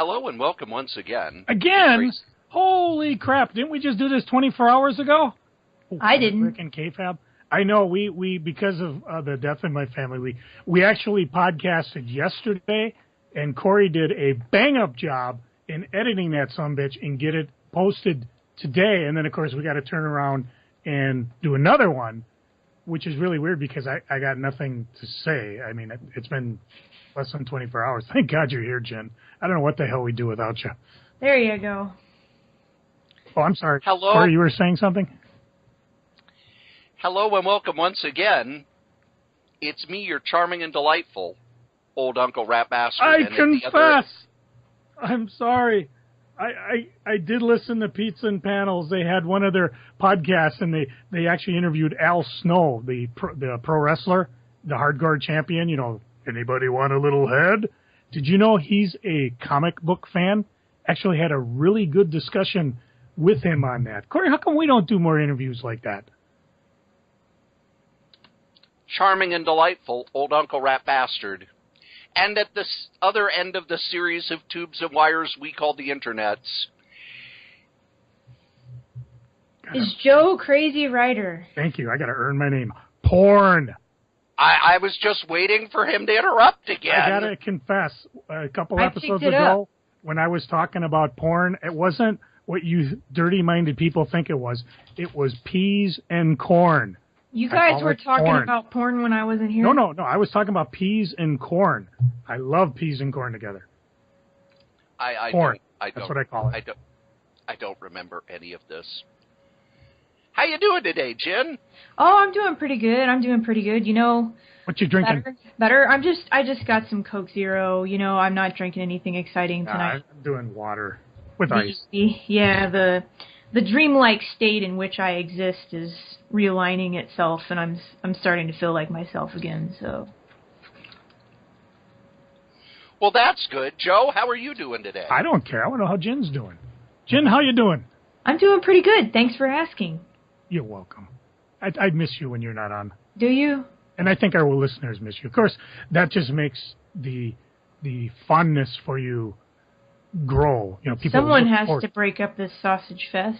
Hello and welcome once again. Again? Holy crap, didn't we just do this 24 hours ago? Oh, I didn't. Rick and K-Fab. I know, we because of the death in my family, we actually podcasted yesterday, and Cory did a bang-up job in editing that sumbitch and get it posted today. And then, of course, we got to turn around and do another one, which is really weird because I got nothing to say. I mean, it's been less than 24 hours. Thank God you're here, Jen. I don't know what the hell we'd do without you. There you go. Oh, I'm sorry. Hello. Cory, you were saying something? Hello and welcome once again. It's me, your charming and delightful old Uncle Rat Bastard. I confess. I'm sorry. I did listen to Pizza and Panels. They had one of their podcasts, and they actually interviewed Al Snow, the pro wrestler, the hardcore champion. You know, anybody want a little head? Did you know he's a comic book fan? Actually had a really good discussion with him on that. Cory, how come we don't do more interviews like that? Charming and delightful old Uncle Rat Bastard. And at this other end of the series of tubes and wires we call the internets is Joe Crazy Writer. Thank you. I got to earn my name. Porn. I was just waiting for him to interrupt again. I got to confess, a couple episodes ago, when I was talking about porn, it wasn't what you dirty-minded people think it was. It was peas and corn. You guys were talking about porn when I wasn't here? No. I was talking about peas and corn. I love peas and corn together. Corn. That's what I call it. I don't remember any of this. How you doing today, Jen? Oh, I'm doing pretty good. You know, what you drinking? Better. I just got some Coke Zero. You know, I'm not drinking anything exciting tonight. I'm doing water with ice. Yeah, the dreamlike state in which I exist is realigning itself, and I'm starting to feel like myself again. So. Well, that's good. Joe, how are you doing today? I don't care. I want to know how Jen's doing. Jen, how you doing? I'm doing pretty good. Thanks for asking. You're welcome. I miss you when you're not on. Do you? And I think our listeners miss you. Of course, that just makes the fondness for you grow. You know, people. Someone has to break up this sausage fest.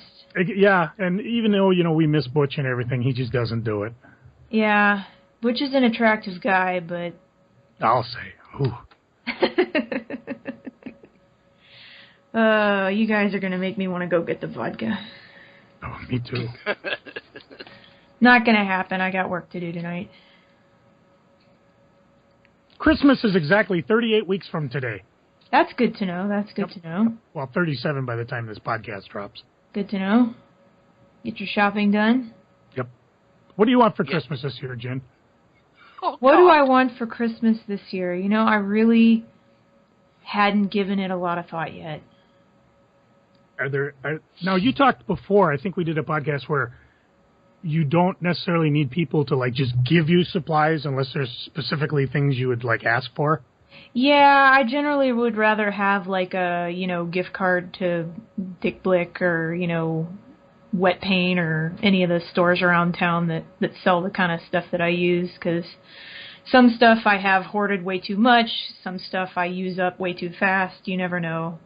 Yeah, and even though, you know, we miss Butch and everything, he just doesn't do it. Yeah, Butch is an attractive guy, but... I'll say. Ooh. You guys are going to make me want to go get the vodka. Oh, me too. Not going to happen. I got work to do tonight. Christmas is exactly 38 weeks from today. That's good to know. To know. Well, 37 by the time this podcast drops. Good to know. Get your shopping done? Yep. What do you want for Christmas this year, Jen? Oh, what do I want for Christmas this year? You know, I really hadn't given it a lot of thought yet. Now, you talked before, I think we did a podcast where you don't necessarily need people to, like, just give you supplies unless there's specifically things you would, like, ask for. Yeah, I generally would rather have, like, a, you know, gift card to Dick Blick or, you know, Wet Paint or any of the stores around town that sell the kind of stuff that I use, because some stuff I have hoarded way too much, some stuff I use up way too fast, you never know.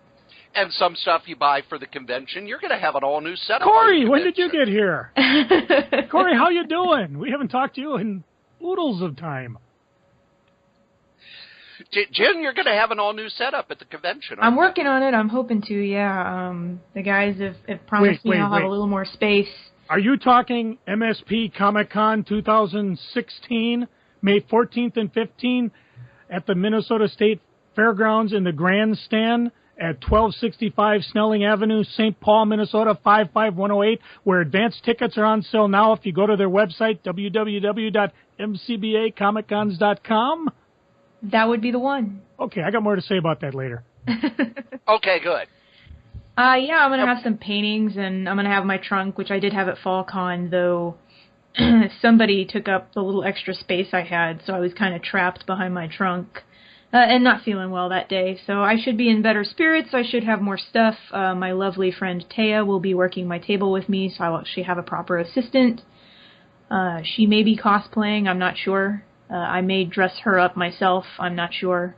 And some stuff you buy for the convention, you're going to have an all-new setup. Cory, when did you get here? Cory, how you doing? We haven't talked to you in oodles of time. Jen, you're going to have an all-new setup at the convention. I'm working on it. I'm hoping to, yeah. The guys have promised me I'll have a little more space. Are you talking MSP Comic-Con 2016, May 14th and 15th at the Minnesota State Fairgrounds in the Grandstand at 1265 Snelling Avenue, St. Paul, Minnesota, 55108, where advanced tickets are on sale now if you go to their website, www.mcbacomiccons.com? That would be the one. Okay, I got more to say about that later. Okay, good. Yeah, I'm going to have some paintings, and I'm going to have my trunk, which I did have at FallCon, though somebody took up the little extra space I had, so I was kind of trapped behind my trunk. And not feeling well that day, so I should be in better spirits. I should have more stuff. My lovely friend Taya will be working my table with me, so I'll actually have a proper assistant. She may be cosplaying, I'm not sure. I may dress her up myself, I'm not sure.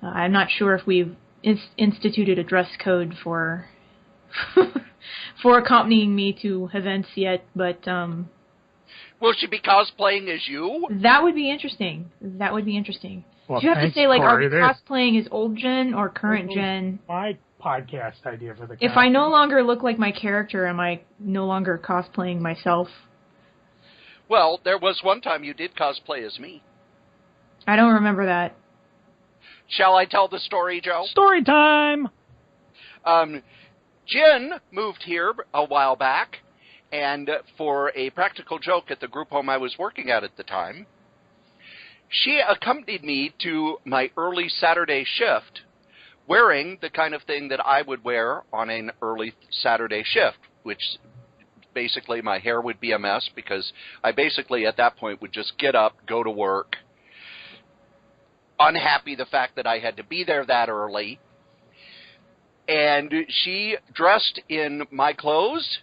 I'm not sure if we've instituted a dress code for for accompanying me to events yet, but will she be cosplaying as you? That would be interesting. Well, Do you have to say, like, Cory, are we cosplaying as old Jen or current Jen? My podcast idea for the If I no longer look like my character, am I no longer cosplaying myself? Well, there was one time you did cosplay as me. I don't remember that. Shall I tell the story, Joe? Story time! Jin moved here a while back, and for a practical joke at the group home I was working at the time, she accompanied me to my early Saturday shift wearing the kind of thing that I would wear on an early Saturday shift, which basically my hair would be a mess because I basically at that point would just get up, go to work, unhappy the fact that I had to be there that early. And she dressed in my clothes,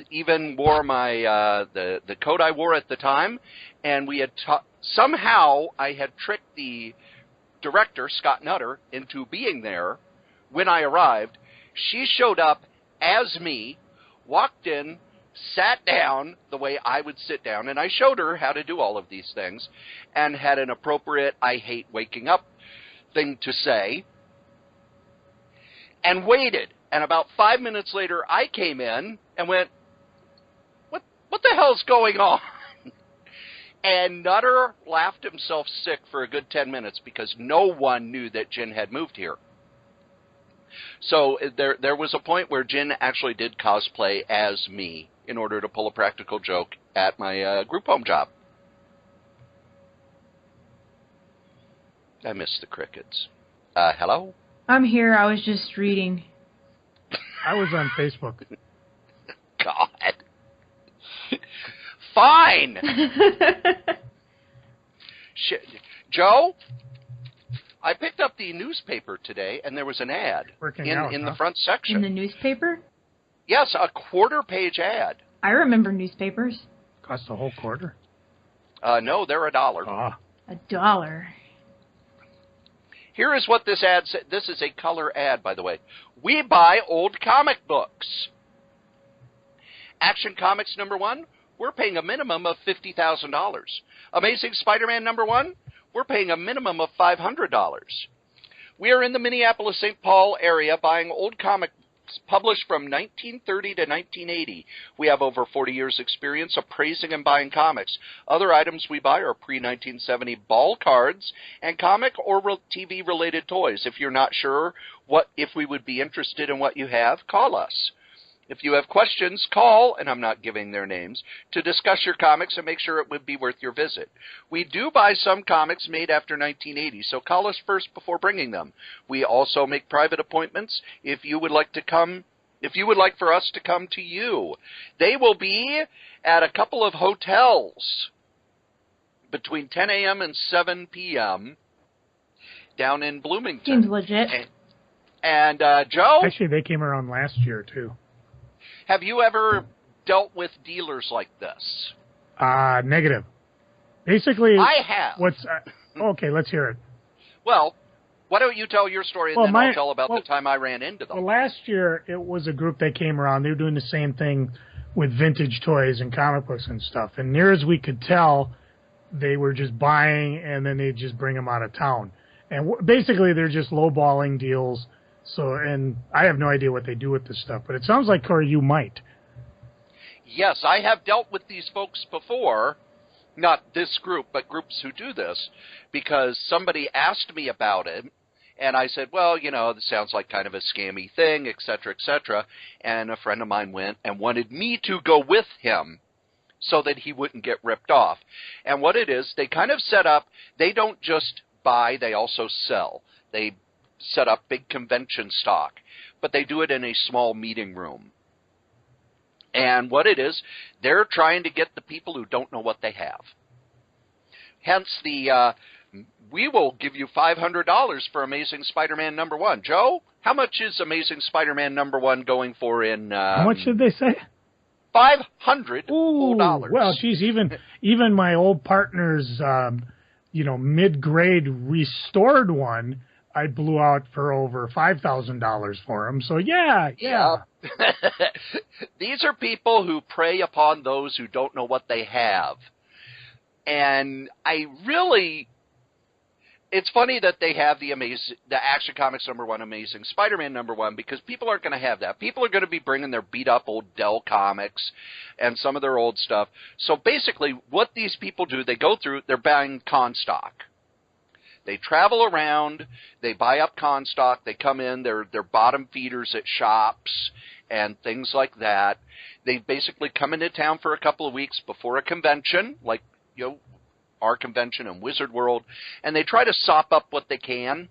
even wore my the coat I wore at the time, and we had somehow I had tricked the director, Scott Nutter, into being there when I arrived. She showed up as me, walked in, sat down the way I would sit down, and I showed her how to do all of these things, and had an appropriate I hate waking up thing to say, and waited. And about 5 minutes later, I came in and went, what the hell's going on? And Nutter laughed himself sick for a good 10 minutes because no one knew that Jin had moved here. So there was a point where Jin actually did cosplay as me in order to pull a practical joke at my group home job. I miss the crickets. Hello? I'm here. I was just reading. I was on Facebook. God. Fine! Joe, I picked up the newspaper today, and there was an ad in the front section. In the newspaper? Yes, a quarter-page ad. I remember newspapers. Cost a whole quarter? No, they're $1. Ah. $1. Here is what this ad said. This is a color ad, by the way. We buy old comic books. Action Comics #1, we're paying a minimum of $50,000. Amazing Spider-Man #1, we're paying a minimum of $500. We are in the Minneapolis-St. Paul area buying old comics published from 1930 to 1980. We have over 40 years' experience appraising and buying comics. Other items we buy are pre-1970 ball cards and comic or TV-related toys. If you're not sure if we would be interested in what you have, call us. If you have questions, call, and I'm not giving their names, to discuss your comics and make sure it would be worth your visit. We do buy some comics made after 1980, so call us first before bringing them. We also make private appointments if you would like for us to come to you. They will be at a couple of hotels between 10 a.m. and 7 p.m. down in Bloomington. Seems legit. And Joe? Actually, they came around last year, too. Have you ever dealt with dealers like this? Negative. Basically, I have. Okay, let's hear it. Well, why don't you tell your story, and then I'll tell about the time I ran into them. Well, last year, it was a group that came around. They were doing the same thing with vintage toys and comic books and stuff. And near as we could tell, they were just buying, and then they'd just bring them out of town. And basically, they're just lowballing deals. So, and I have no idea what they do with this stuff, but it sounds like, Cory, you might. Yes, I have dealt with these folks before, not this group, but groups who do this, because somebody asked me about it, and I said, well, this sounds like kind of a scammy thing, et cetera, and a friend of mine went and wanted me to go with him so that he wouldn't get ripped off. And what it is, they kind of set up, they don't just buy, they also sell. They set up big convention stock, but they do it in a small meeting room. And what it is, they're trying to get the people who don't know what they have. Hence we will give you $500 for Amazing Spider-Man #1. Joe, how much is Amazing Spider-Man #1 going for in... how much did they say? $500. Well, geez, even my old partner's, mid-grade restored one I blew out for over $5,000 for them. So yeah. These are people who prey upon those who don't know what they have. And it's funny that they have the Action Comics #1 Amazing Spider-Man #1, because people aren't going to have that. People are going to be bringing their beat-up old Dell comics and some of their old stuff. So basically, what these people do, they go through, they're buying con stock. They travel around, they buy up con stock, they come in, they're bottom feeders at shops and things like that. They basically come into town for a couple of weeks before a convention, like, our convention in Wizard World, and they try to sop up what they can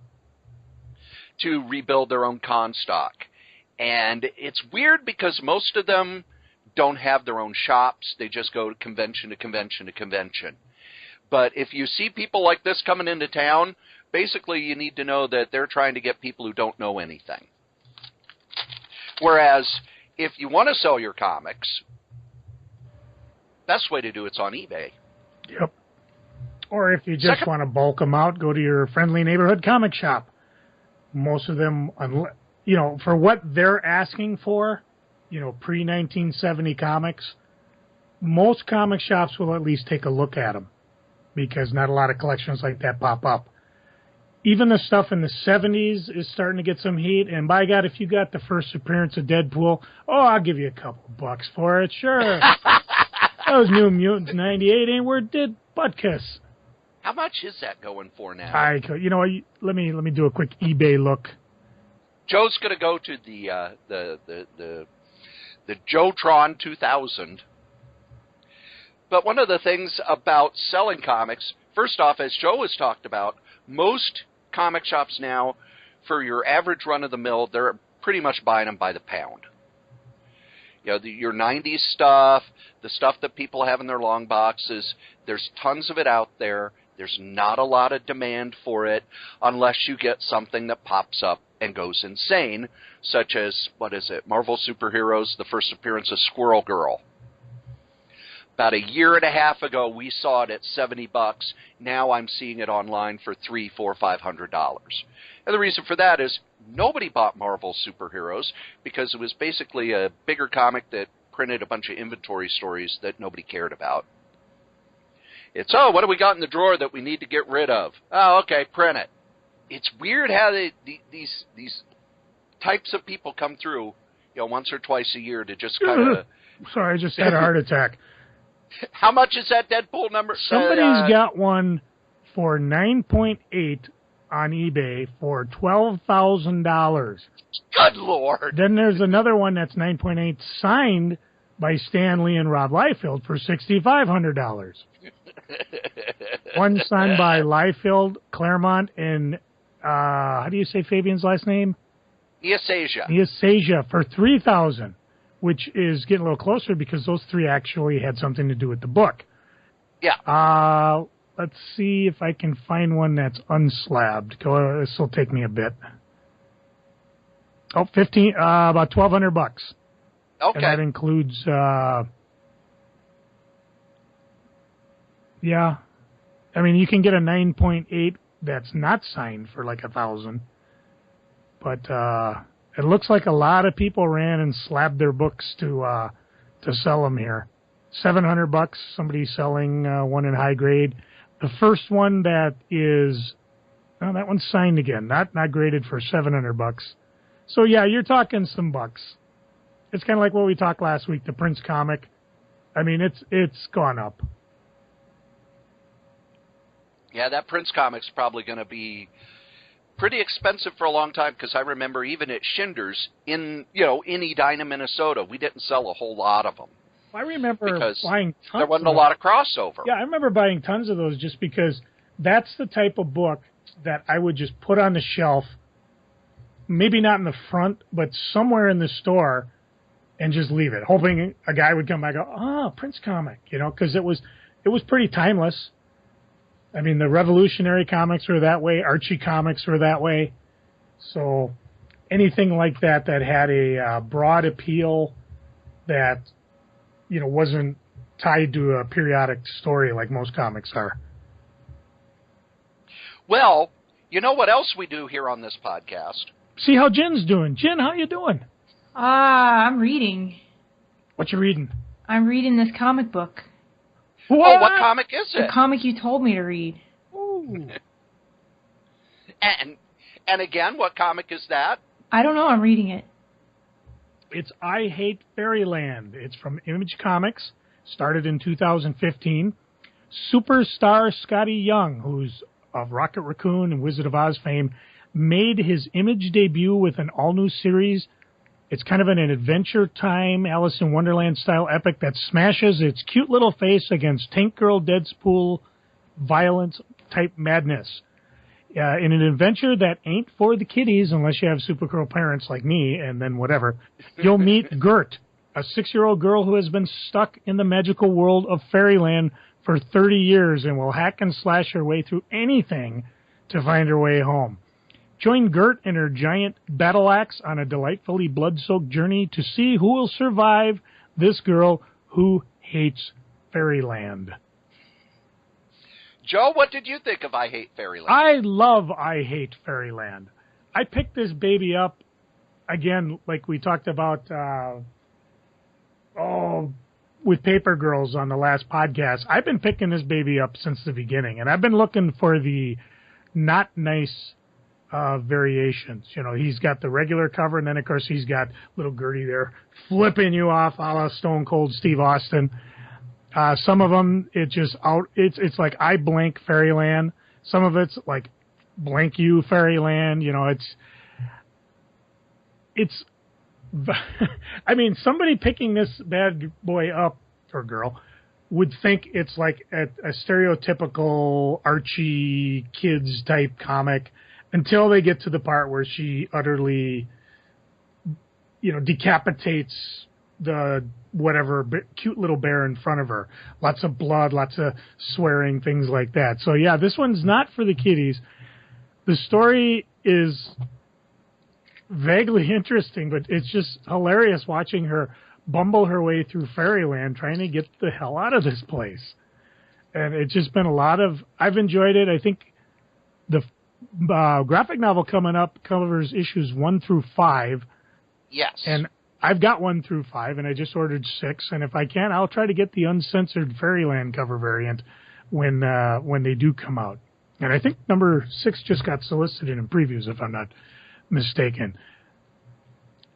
to rebuild their own con stock. And it's weird because most of them don't have their own shops. They just go to convention to convention to convention. But if you see people like this coming into town, basically you need to know that they're trying to get people who don't know anything. Whereas if you want to sell your comics, best way to do it's on eBay. Yep. Or if you just want to bulk them out, go to your friendly neighborhood comic shop. Most of them, for what they're asking for, pre-1970 comics, most comic shops will at least take a look at them, because not a lot of collections like that pop up. Even the stuff in the 70s is starting to get some heat, and by God, if you got the first appearance of Deadpool, I'll give you a couple $bucks for it, sure. Those New Mutants 98 ain't worth did butkus. How much is that going for now? Let me do a quick eBay look. Joe's going to go to the Joetron 2000. But one of the things about selling comics, first off, as Joe has talked about, most comic shops now, for your average run-of-the-mill, they're pretty much buying them by the pound. Your 90s stuff, the stuff that people have in their long boxes, there's tons of it out there. There's not a lot of demand for it unless you get something that pops up and goes insane, such as, Marvel Superheroes, the first appearance of Squirrel Girl. About a year and a half ago, we saw it at $70. Now I'm seeing it online for $300, $400, $500. And the reason for that is nobody bought Marvel Superheroes because it was basically a bigger comic that printed a bunch of inventory stories that nobody cared about. It's, what do we got in the drawer that we need to get rid of? Oh, okay, print it. It's weird how these types of people come through, once or twice a year to just kind of... Sorry, I just had a heart attack. How much is that Deadpool number? Somebody's got one for 9.8 on eBay for $12,000. Good Lord. Then there's another one that's 9.8 signed by Stan Lee and Rob Liefeld for $6,500. One signed by Liefeld, Claremont, and how do you say Fabian's last name? Iasasia for $3,000, which is getting a little closer because those three actually had something to do with the book. Yeah. Let's see if I can find one that's unslabbed. This will take me a bit. About $1,200. Okay. And that includes, you can get a 9.8 that's not signed for like $1,000. But it looks like a lot of people ran and slabbed their books to sell them here. $700. Somebody's selling one in high grade. The first one that one's signed again, not graded for $700. So yeah, you're talking some bucks. It's kind of like what we talked last week, the Prince comic. It's gone up. Yeah, that Prince comic's probably going to be pretty expensive for a long time, because I remember even at Shinder's in Edina, Minnesota, we didn't sell a whole lot of them. I remember buying tons. There wasn't a lot of crossover. Yeah, I remember buying tons of those just because that's the type of book that I would just put on the shelf, maybe not in the front, but somewhere in the store, and just leave it, hoping a guy would come by and go, Prince comic, because it was pretty timeless. The Revolutionary comics were that way. Archie comics were that way. So anything like that had a broad appeal that, wasn't tied to a periodic story like most comics are. Well, You know what else we do here on this podcast? See how Jin's doing. Jin, how you doing? I'm reading. What you reading? I'm reading this comic book. What? Oh, what comic is it? The comic you told me to read. Ooh. And again, what comic is that? I don't know. I'm reading it. It's I Hate Fairyland. It's from Image Comics. Started in 2015. Superstar Scottie Young, who's of Rocket Raccoon and Wizard of Oz fame, made his Image debut with an all-new series. It's kind of an adventure time, Alice in Wonderland style epic that smashes its cute little face against Tank Girl, Deadpool, violence type madness. In an adventure that ain't for the kiddies unless you have Supergirl parents like me, and then whatever, you'll meet Gert, a 6-year-old girl who has been stuck in the magical world of Fairyland for 30 years and will hack and slash her way through anything to find her way home. Join Gert and her giant battle axe on a delightfully blood-soaked journey to see who will survive this girl who hates Fairyland. Joe, what did you think of I Hate Fairyland? I love I Hate Fairyland. I picked this baby up, again, like we talked about with Paper Girls on the last podcast. I've been picking this baby up since the beginning, and I've been looking for the not nice variations. You know, he's got the regular cover, and then, of course, he's got little Gertie there flipping you off a la Stone Cold Steve Austin. Some of them, it's like I blank Fairyland. Some of it's like blank you Fairyland. You know, it's I mean, somebody picking this bad boy up, or girl, would think it's like a stereotypical Archie kids type comic until they get to the part where she utterly, decapitates the whatever cute little bear in front of her. Lots of blood, lots of swearing, things like that. So yeah, this one's not for the kiddies. The story is vaguely interesting, but it's just hilarious watching her bumble her way through Fairyland trying to get the hell out of this place. And it's just been I've enjoyed it. I think the graphic novel coming up covers issues 1 through 5. Yes. And I've got 1 through 5, and I just ordered 6. And if I can, I'll try to get the uncensored Fairyland cover variant when they do come out. And I think number 6 just got solicited in previews, if I'm not mistaken.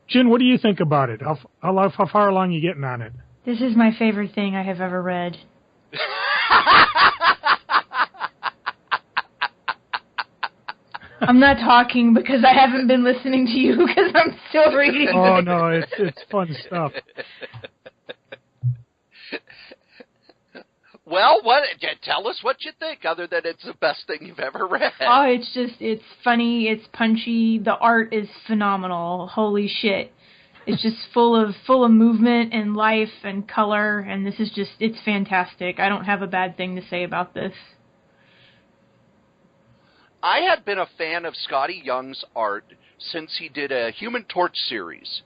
Jin, what do you think about it? How far along are you getting on it? This is my favorite thing I have ever read. I'm not talking because I haven't been listening to you because I'm still reading. Oh, no, it's fun stuff. Well, tell us what you think, other than it's the best thing you've ever read. Oh, it's funny, it's punchy, the art is phenomenal. Holy shit. It's just full of movement and life and color, and this is it's fantastic. I don't have a bad thing to say about this. I had been a fan of Scottie Young's art since he did a Human Torch series.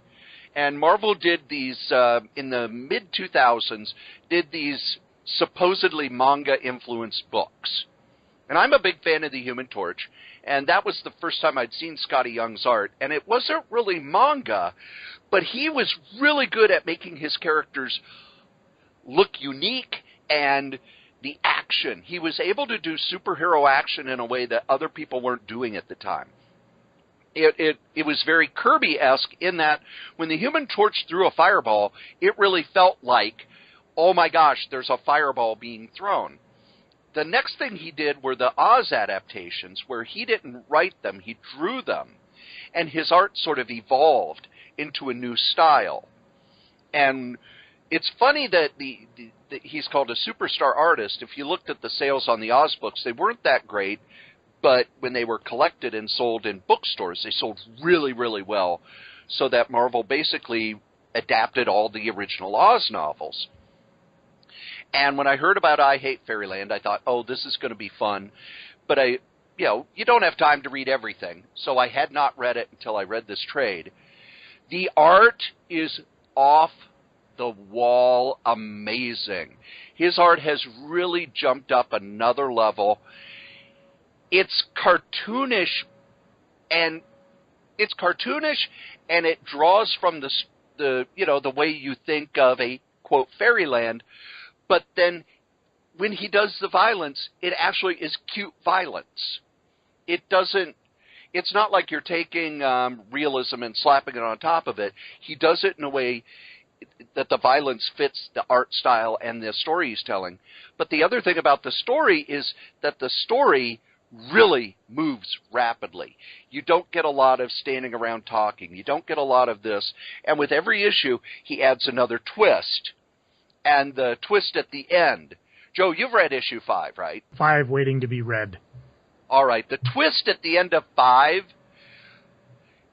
And Marvel did these, in the mid-2000s, did these supposedly manga-influenced books. And I'm a big fan of the Human Torch, and that was the first time I'd seen Scottie Young's art. And it wasn't really manga, but he was really good at making his characters look unique, and the action. He was able to do superhero action in a way that other people weren't doing at the time. It was very Kirby-esque in that when the Human Torch threw a fireball, it really felt like, oh my gosh, there's a fireball being thrown. The next thing he did were the Oz adaptations, where he didn't write them, he drew them. And his art sort of evolved into a new style. And it's funny that he's called a superstar artist. If you looked at the sales on the Oz books, they weren't that great, but when they were collected and sold in bookstores, they sold really, really well, so that Marvel basically adapted all the original Oz novels. And when I heard about I Hate Fairyland, I thought, oh, this is going to be fun. But you don't have time to read everything, so I had not read it until I read this trade. The art is off the wall amazing. His art has really jumped up another level. it's cartoonish, and it draws from the way you think of a quote fairyland, but then when he does the violence, it actually is cute violence. It's not like you're taking realism and slapping it on top of it. He does it in a way that the violence fits the art style and the story he's telling. But the other thing about the story is that the story really moves rapidly. You don't get a lot of standing around talking. You don't get a lot of this. And with every issue, he adds another twist. And the twist at the end. Joe, you've read issue 5, right? 5 waiting to be read. All right. The twist at the end of 5,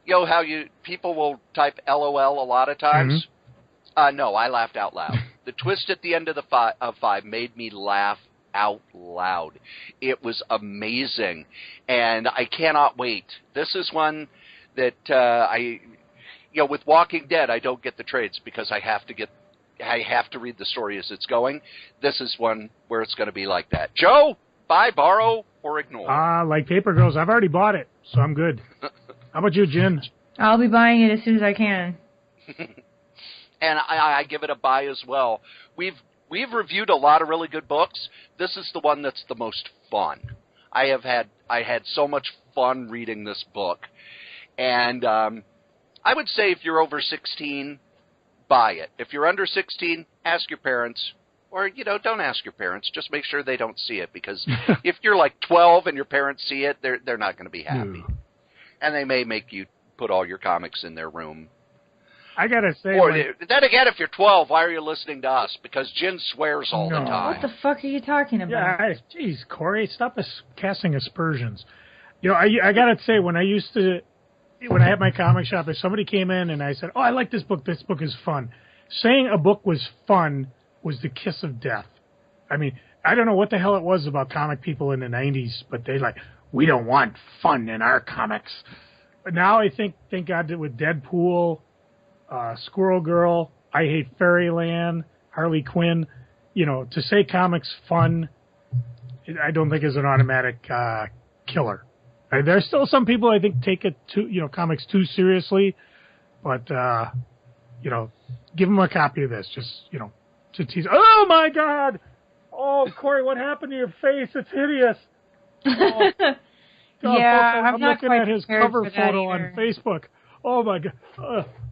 you know how people will type LOL a lot of times? Mm-hmm. No, I laughed out loud. The twist at the end of 5 made me laugh out loud. It was amazing, and I cannot wait. This is one that with Walking Dead, I don't get the trades because I have to read the story as it's going. This is one where it's going to be like that. Joe, buy, borrow, or ignore? Like Paper Girls, I've already bought it, so I'm good. How about you, Jin? I'll be buying it as soon as I can. And I give it a buy as well. We've reviewed a lot of really good books. This is the one that's the most fun. I had so much fun reading this book. And I would say if you're over 16, buy it. If you're under 16, ask your parents. Or, don't ask your parents. Just make sure they don't see it. Because if you're like 12 and your parents see it, they're not going to be happy. And they may make you put all your comics in their room. I gotta say, then again, if you're 12, why are you listening to us? Because Jin swears all the time. What the fuck are you talking about? Yeah, geez, Cory, stop casting aspersions. I gotta say, when I had my comic shop, if somebody came in and I said, "Oh, I like this book is fun," saying a book was fun was the kiss of death. I mean, I don't know what the hell it was about comic people in the 90s, but we don't want fun in our comics. But now I think, thank God, that with Deadpool, Squirrel Girl, I Hate Fairyland, Harley Quinn, to say comics fun, I don't think is an automatic killer. There's still some people I think take it comics too seriously, but give them a copy of this, just to tease. Oh my God! Oh, Cory, what happened to your face? It's hideous. Oh, God, I'm looking at his cover photo on Facebook. Oh, my God.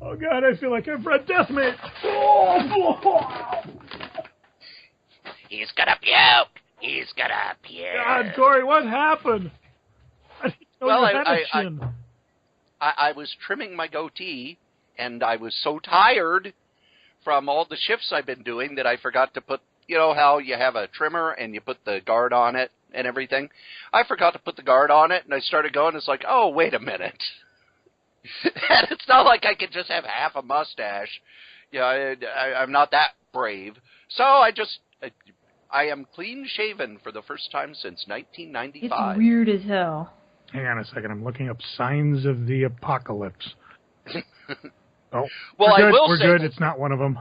Oh, God, I feel like I've read Deathmate. Oh, He's gonna puke. He's gonna puke. God, Cory, what happened? I was trimming my goatee, and I was so tired from all the shifts I've been doing that I forgot to put, how you have a trimmer and you put the guard on it and everything. I forgot to put the guard on it, and I started going. It's like, oh, wait a minute. And it's not like I could just have half a mustache. I'm not that brave. So I am clean shaven for the first time since 1995. It's weird as hell. Hang on a second. I'm looking up signs of the apocalypse. Oh, well, we're good. It's not one of them.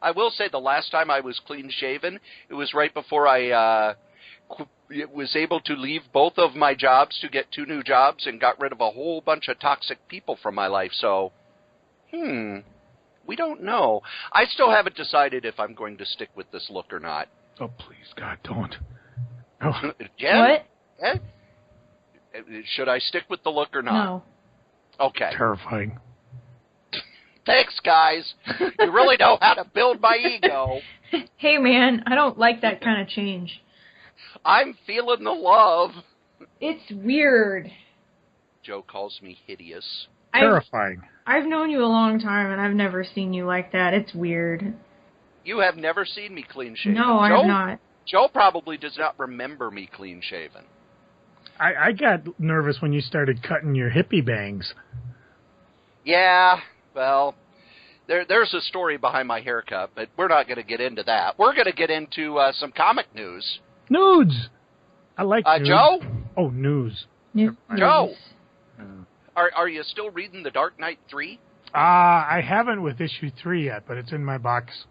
I will say the last time I was clean shaven, it was right before I was able to leave both of my jobs to get 2 new jobs and got rid of a whole bunch of toxic people from my life. So, we don't know. I still haven't decided if I'm going to stick with this look or not. Oh, please, God, don't. Oh. Jen? What? Jen? Should I stick with the look or not? No. Okay. Terrifying. Thanks, guys. You really know how to build my ego. Hey, man, I don't like that kind of change. I'm feeling the love. It's weird. Joe calls me hideous. Terrifying. I've known you a long time, and I've never seen you like that. It's weird. You have never seen me clean-shaven. No, I have not. Joe probably does not remember me clean-shaven. I got nervous when you started cutting your hippie bangs. Yeah, well, there's a story behind my haircut, but we're not going to get into that. We're going to get into some comic news. Nudes! I like nudes. Joe? Oh, news. Joe! Are you still reading The Dark Knight 3? I haven't with issue 3 yet, but it's in my box.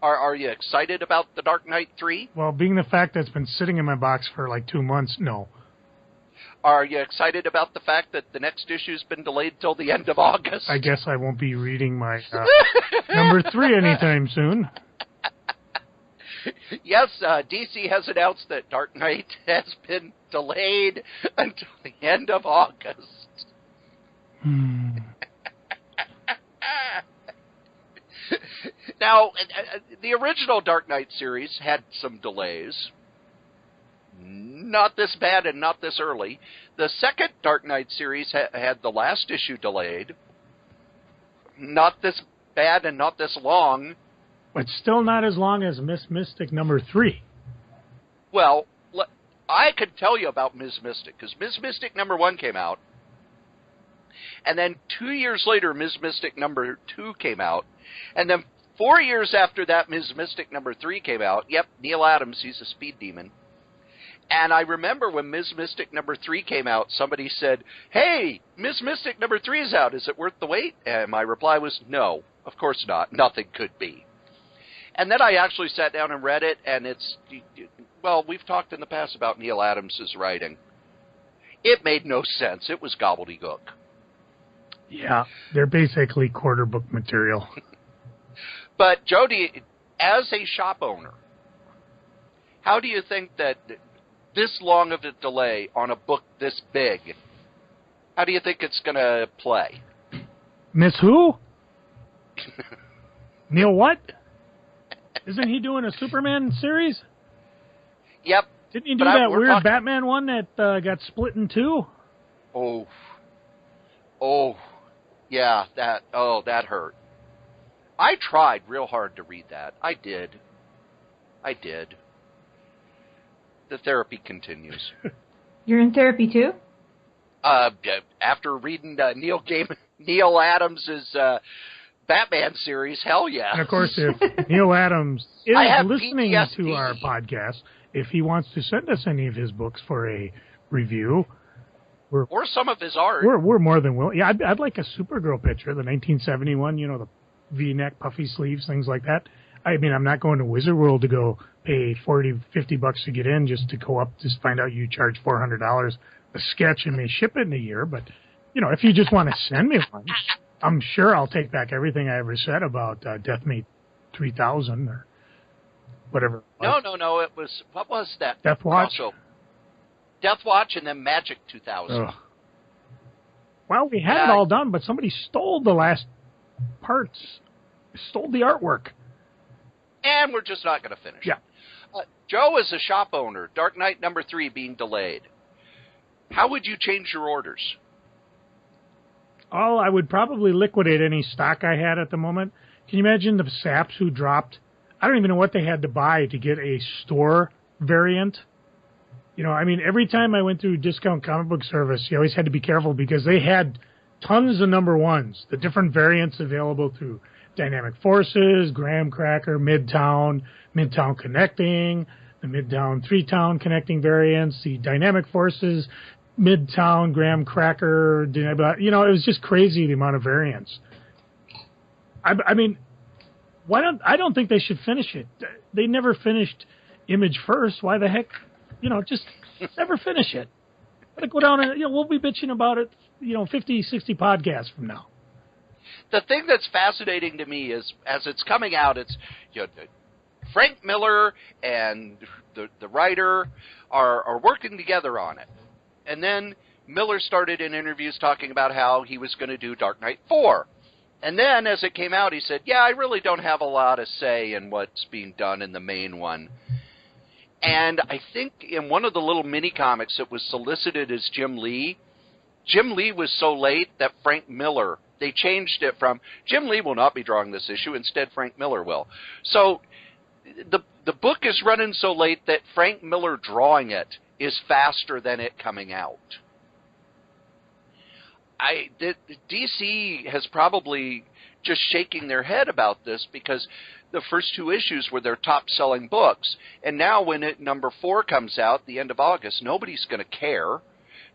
Are you excited about The Dark Knight 3? Well, being the fact that it's been sitting in my box for like 2 months, no. Are you excited about the fact that the next issue's been delayed till the end of August? I guess I won't be reading my number 3 anytime soon. Yes, DC has announced that Dark Knight has been delayed until the end of August. Now, the original Dark Knight series had some delays. Not this bad and not this early. The second Dark Knight series had the last issue delayed. Not this bad and not this long. But still not as long as Miss Mystic number 3. Well, I could tell you about Ms. Mystic, because Ms. Mystic number 1 came out, and then 2 years later, Ms. Mystic number 2 came out, and then 4 years after that, Ms. Mystic number 3 came out. Yep, Neil Adams, he's a speed demon. And I remember when Ms. Mystic number 3 came out, somebody said, "Hey, Ms. Mystic number 3 is out. Is it worth the wait?" And my reply was, "No, of course not. Nothing could be." And then I actually sat down and read it, and well, we've talked in the past about Neil Adams' writing. It made no sense. It was gobbledygook. Yeah, they're basically quarter book material. But, Jody, as a shop owner, how do you think that this long of a delay on a book this big, how do you think it's going to play? Miss who? Neil what? Isn't he doing a Superman series? Yep. Didn't he do that weird Batman one that got split in 2? Oh, yeah, that hurt. I tried real hard to read that. I did. The therapy continues. You're in therapy too? After reading Neil Adams' Batman series, hell yeah. And of course, if Neil Adams is listening PTSD. To our podcast, if he wants to send us any of his books for a review, or some of his art, we're more than willing. Yeah, I'd like a Supergirl picture, the 1971, the V-neck, puffy sleeves, things like that. I mean, I'm not going to Wizard World to go pay $40, $50 to get in just to go up, just find out you charge $400 a sketch and may ship it in a year. But, if you just want to send me one, I'm sure I'll take back everything I ever said about Deathmate 3000 or whatever. No. It was, what was that? Death Watch? Also, Death Watch and then Magic 2000. Ugh. Well, we had it all done, but somebody stole the last parts, stole the artwork. And we're just not going to finish. Yeah. Joe, as a shop owner, Dark Knight number 3 being delayed, how would you change your orders? Oh, I would probably liquidate any stock I had at the moment. Can you imagine the saps who dropped? I don't even know what they had to buy to get a store variant. Every time I went through Discount Comic Book Service, you always had to be careful because they had tons of number 1s, the different variants available through Dynamic Forces, Graham Cracker, Midtown Connecting, the Midtown 3-Town Connecting variants, the Dynamic Forces, Midtown, Graham Cracker, it was just crazy the amount of variants. I don't think they should finish it. They never finished Image First. Why the heck? Just never finish it. Let it go down and we'll be bitching about it, 50, 60 podcasts from now. The thing that's fascinating to me is, as it's coming out, it's Frank Miller and the writer are working together on it. And then Miller started in interviews talking about how he was going to do Dark Knight 4. And then, as it came out, he said, yeah, I really don't have a lot of say in what's being done in the main one. And I think in one of the little mini-comics it was solicited as Jim Lee. Jim Lee was so late that Frank Miller, they changed it from, Jim Lee will not be drawing this issue, instead Frank Miller will. So the book is running so late that Frank Miller drawing it is faster than it coming out. DC has probably just shaking their head about this because the first 2 issues were their top-selling books. And now when number 4 comes out, the end of August, nobody's going to care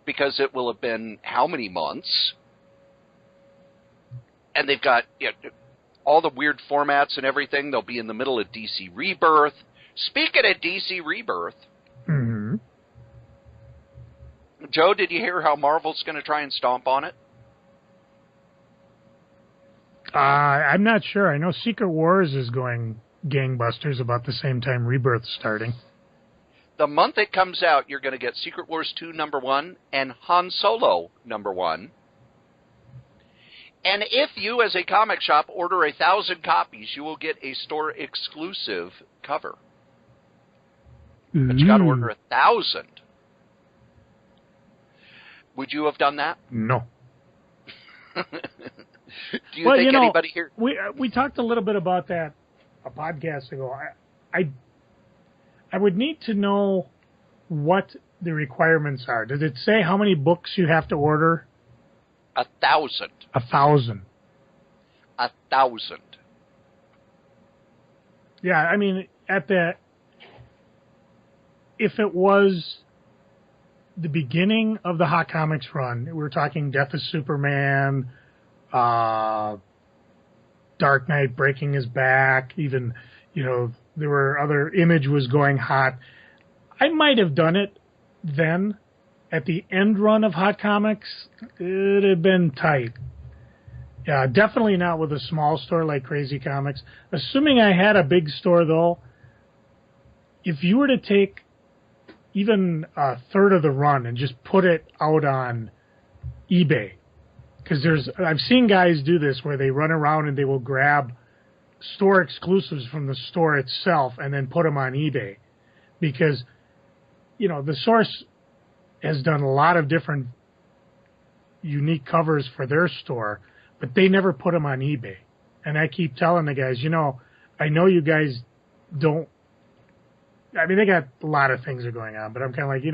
because it will have been how many months? And they've got all the weird formats and everything. They'll be in the middle of DC Rebirth. Speaking of DC Rebirth, mm-hmm. Joe, did you hear how Marvel's going to try and stomp on it? I'm not sure. I know Secret Wars is going gangbusters about the same time Rebirth's starting. The month it comes out, you're going to get Secret Wars 2 #1 and Han Solo #1. And if you, as a comic shop, order 1,000 copies, you will get a store-exclusive cover. But you got to order 1,000. Would you have done that? No. Do you think anybody here... We talked a little bit about that a podcast ago. I would need to know what the requirements are. Does it say how many books you have to order? 1,000. 1,000. 1,000. Yeah, I mean, if it was the beginning of the Hot Comics run, we're talking Death of Superman, Dark Knight breaking his back, even, there were other Image was going hot. I might have done it then. At the end run of Hot Comics, it'd have been tight. Yeah, definitely not with a small store like Crazy Comics. Assuming I had a big store, though, if you were to take even a third of the run and just put it out on eBay, because I've seen guys do this where they run around and they will grab store exclusives from the store itself and then put them on eBay, because the source has done a lot of different unique covers for their store, but they never put them on eBay. And I keep telling the guys, I know you guys don't. I mean, they got a lot of things are going on, but I'm kind of like,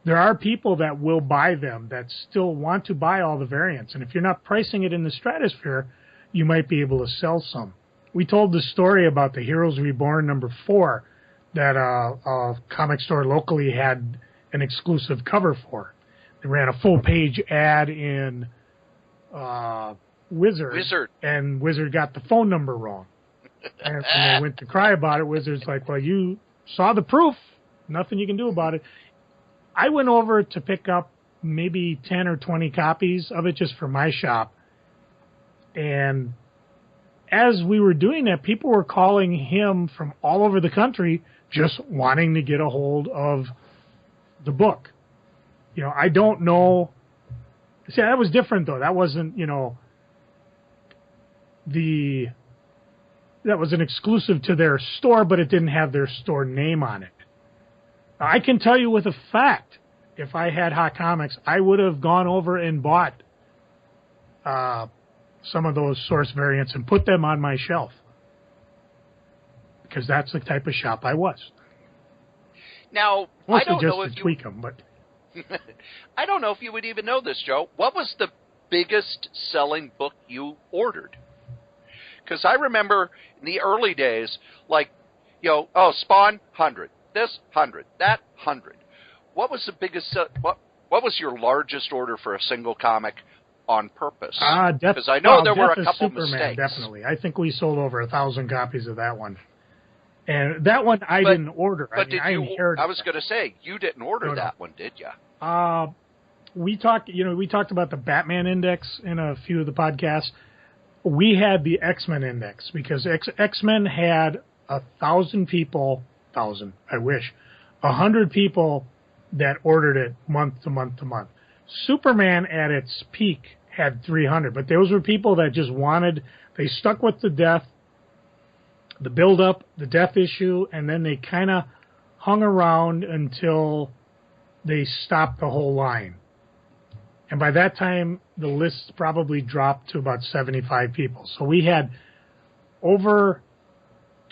there are people that will buy them that still want to buy all the variants. And if you're not pricing it in the stratosphere, you might be able to sell some. We told the story about the Heroes Reborn #4 that a comic store locally had an exclusive cover for. They ran a full-page ad in Wizard, and Wizard got the phone number wrong. And when they went to cry about it, Wizard's like, well, you saw the proof. Nothing you can do about it. I went over to pick up maybe 10 or 20 copies of it just for my shop. And as we were doing that, people were calling him from all over the country just wanting to get a hold of the book. I don't know. See, that was different, though. That wasn't, that was an exclusive to their store, but it didn't have their store name on it. I can tell you with a fact, if I had Hot Comics, I would have gone over and bought some of those source variants and put them on my shelf, because that's the type of shop I was. Now, mostly I don't just know to if tweak them, but I don't know if you would even know this, Joe. What was the biggest selling book you ordered? Because I remember in the early days, Spawn 100, this 100, that 100. What was the biggest? What was your largest order for a single comic on purpose? Because I know there were a couple Superman, mistakes. Definitely, I think we sold over 1,000 copies of that one. And that one I didn't order. But I was going to say, you didn't order that one, did you? We talked about the Batman Index in a few of the podcasts. We had the X-Men Index because X-Men had 1,000 people, 100 people that ordered it month to month to month. Superman at its peak had 300, but those were people that just they stuck with the death, the build-up, the death issue, and then they kind of hung around until they stopped the whole line. And by that time, the list probably dropped to about 75 people. So we had over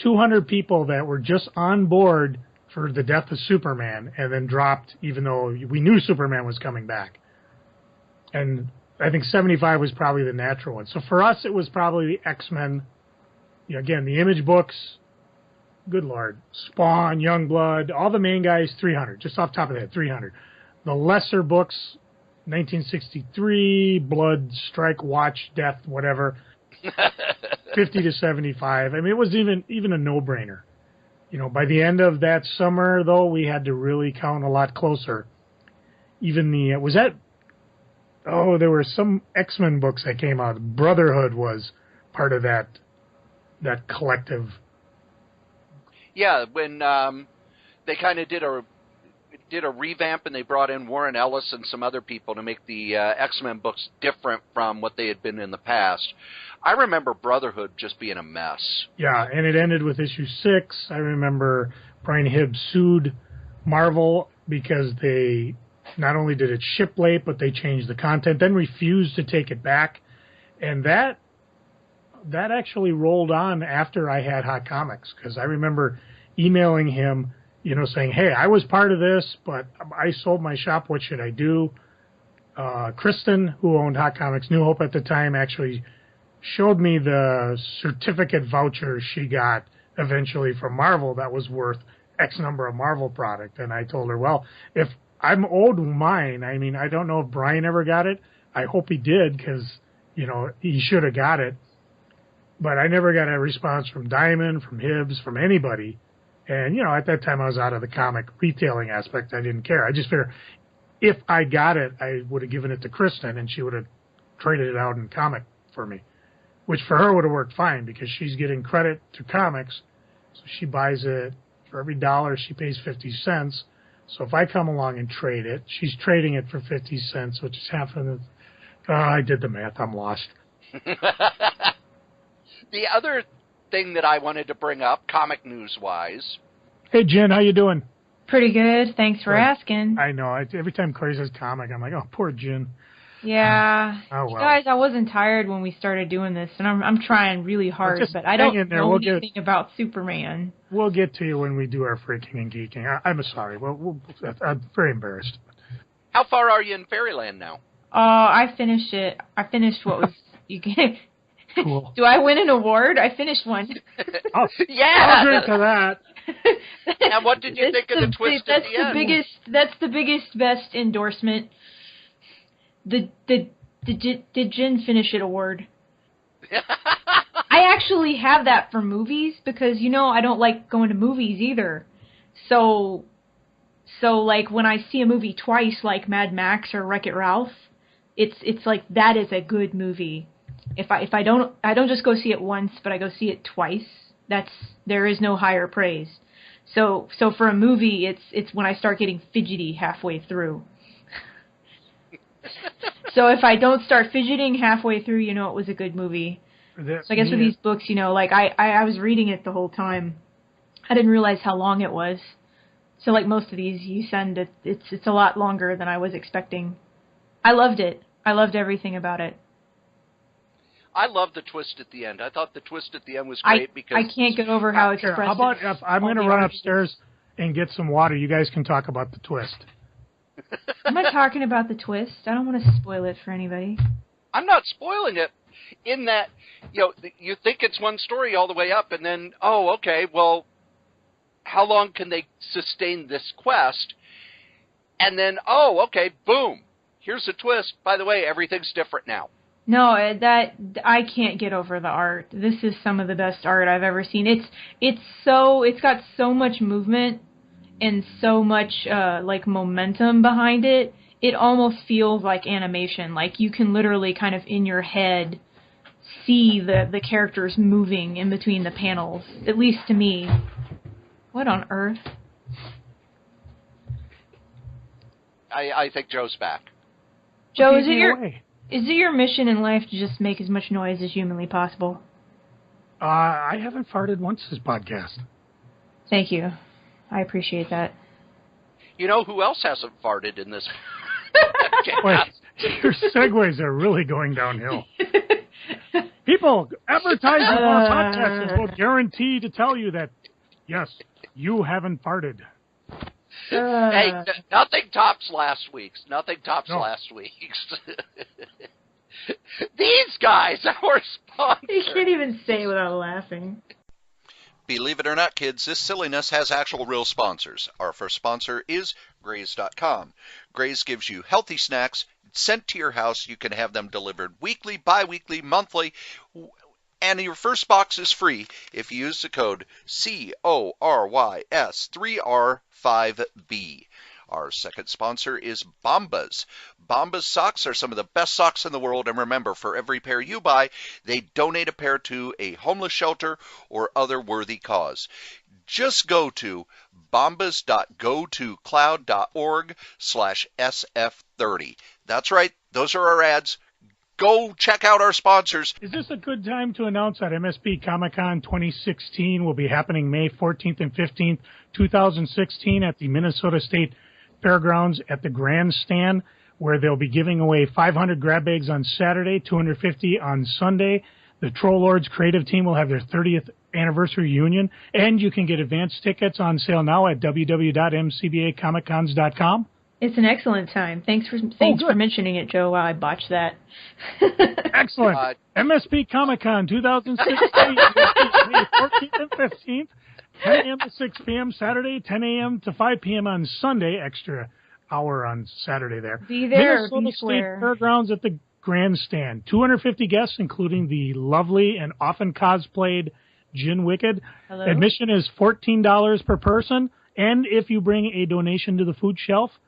200 people that were just on board for the death of Superman and then dropped, even though we knew Superman was coming back. And I think 75 was probably the natural one. So for us, it was probably the X-Men. Again, the Image books, good Lord, Spawn, Youngblood, all the main guys, 300. Just off the top of the head, 300. The lesser books, 1963, Blood, Strike, Watch, Death, whatever. 50 to 75. I mean, it was even a no-brainer. You know, by the end of that summer, though, we had to really count a lot closer. Even there were some X-Men books that came out. Brotherhood was part of that collective. Yeah, when they kind of did a revamp and they brought in Warren Ellis and some other people to make the X-Men books different from what they had been in the past. I remember Brotherhood just being a mess. Yeah, and it ended with issue 6. I remember Brian Hibbs sued Marvel because they not only did it ship late, but they changed the content, then refused to take it back. And that actually rolled on after I had Hot Comics, because I remember emailing him, you know, saying, hey, I was part of this, but I sold my shop. What should I do? Kristen, who owned Hot Comics New Hope at the time, actually showed me the certificate voucher she got eventually from Marvel that was worth X number of Marvel product. And I told her, well, if I'm owed mine, I mean, I don't know if Brian ever got it. I hope he did, because, you know, he should have got it. But I never got a response from Diamond, from Hibbs, from anybody. And, you know, at that time I was out of the comic retailing aspect. I didn't care. I just figured if I got it, I would have given it to Kristen, and she would have traded it out in comic for me, which for her would have worked fine because she's getting credit to comics. So she buys it. For every $1, she pays 50 cents. So if I come along and trade it, she's trading it for 50 cents, which is half of the... I did the math. I'm lost. The other thing that I wanted to bring up, comic news-wise... Hey, Jen, how you doing? Pretty good. Thanks for asking. I know. Every time Cory says comic, I'm like, oh, poor Jen. Yeah. Oh, well. Guys, I wasn't tired when we started doing this, and I'm trying really hard, but I don't know anything about Superman. We'll get to you when we do our freaking and geeking. I'm sorry. I'm very embarrassed. How far are you in Fairyland now? I finished it. I finished what was... you can. Cool. Do I win an award? I finished one. Yeah! I'll drink to that. And what did you think of the twist at the end? That's the biggest, best endorsement. The Did Jin finish it award. I actually have that for movies because, you know, I don't like going to movies either. So like when I see a movie twice, like Mad Max or Wreck-It Ralph, it's like that is a good movie. If I don't just go see it once, but I go see it twice. There is no higher praise. So for a movie, it's when I start getting fidgety halfway through. So if I don't start fidgeting halfway through, you know it was a good movie. So I guess with these books, you know, like I was reading it the whole time. I didn't realize how long it was. So like most of these you send, it's a lot longer than I was expecting. I loved it. I loved everything about it. I loved the twist at the end. I thought the twist at the end was great because... I can't get over how expressive... How about if I'm going to run upstairs and get some water, you guys can talk about the twist. I'm not talking about the twist. I don't want to spoil it for anybody. I'm not spoiling it in that, you know, you think it's one story all the way up and then, oh, okay, well, how long can they sustain this quest? And then, oh, okay, boom, here's a twist. By the way, everything's different now. No, that I can't get over the art. This is some of the best art I've ever seen. It's got so much movement and so much like momentum behind it. It almost feels like animation. Like you can literally kind of in your head see the characters moving in between the panels. At least to me. What on earth? I think Joe's back. Joe, is it your mission in life to just make as much noise as humanly possible? I haven't farted once this podcast. Thank you. I appreciate that. You know who else hasn't farted in this? Wait, your segues are really going downhill. People advertising on our podcast will guarantee to tell you that, yes, you haven't farted. Hey, nothing tops last week's. Nothing tops last week's. These guys, our sponsor. You can't even say it without laughing. Believe it or not, kids, this silliness has actual real sponsors. Our first sponsor is Graze.com. Graze gives you healthy snacks sent to your house. You can have them delivered weekly, bi-weekly, monthly. And your first box is free if you use the code CORYS3R5B. Our second sponsor is Bombas. Bombas socks are some of the best socks in the world, and remember, for every pair you buy, they donate a pair to a homeless shelter or other worthy cause. Just go to bombas.gotocloud.org/SF30. That's right, those are our ads. Go check out our sponsors. Is this a good time to announce that MSP Comic-Con 2016 will be happening May 14th and 15th, 2016 at the Minnesota State Fairgrounds at the Grandstand, where they'll be giving away 500 grab bags on Saturday, 250 on Sunday. The Troll Lords creative team will have their 30th anniversary reunion, and you can get advance tickets on sale now at www.mcbacomiccons.com. It's an excellent time. Thanks for mentioning it, Joe. Wow, I botched that. Excellent. MSP Comic-Con 2016, May 14th and 15th, 10 a.m. to 6 p.m. Saturday, 10 a.m. to 5 p.m. on Sunday, extra hour on Saturday there. Be there, Minnesota State Fairgrounds at the Grandstand. 250 guests, including the lovely and often cosplayed Jin Wicked. Hello? Admission is $14 per person, and if you bring a donation to the food shelf,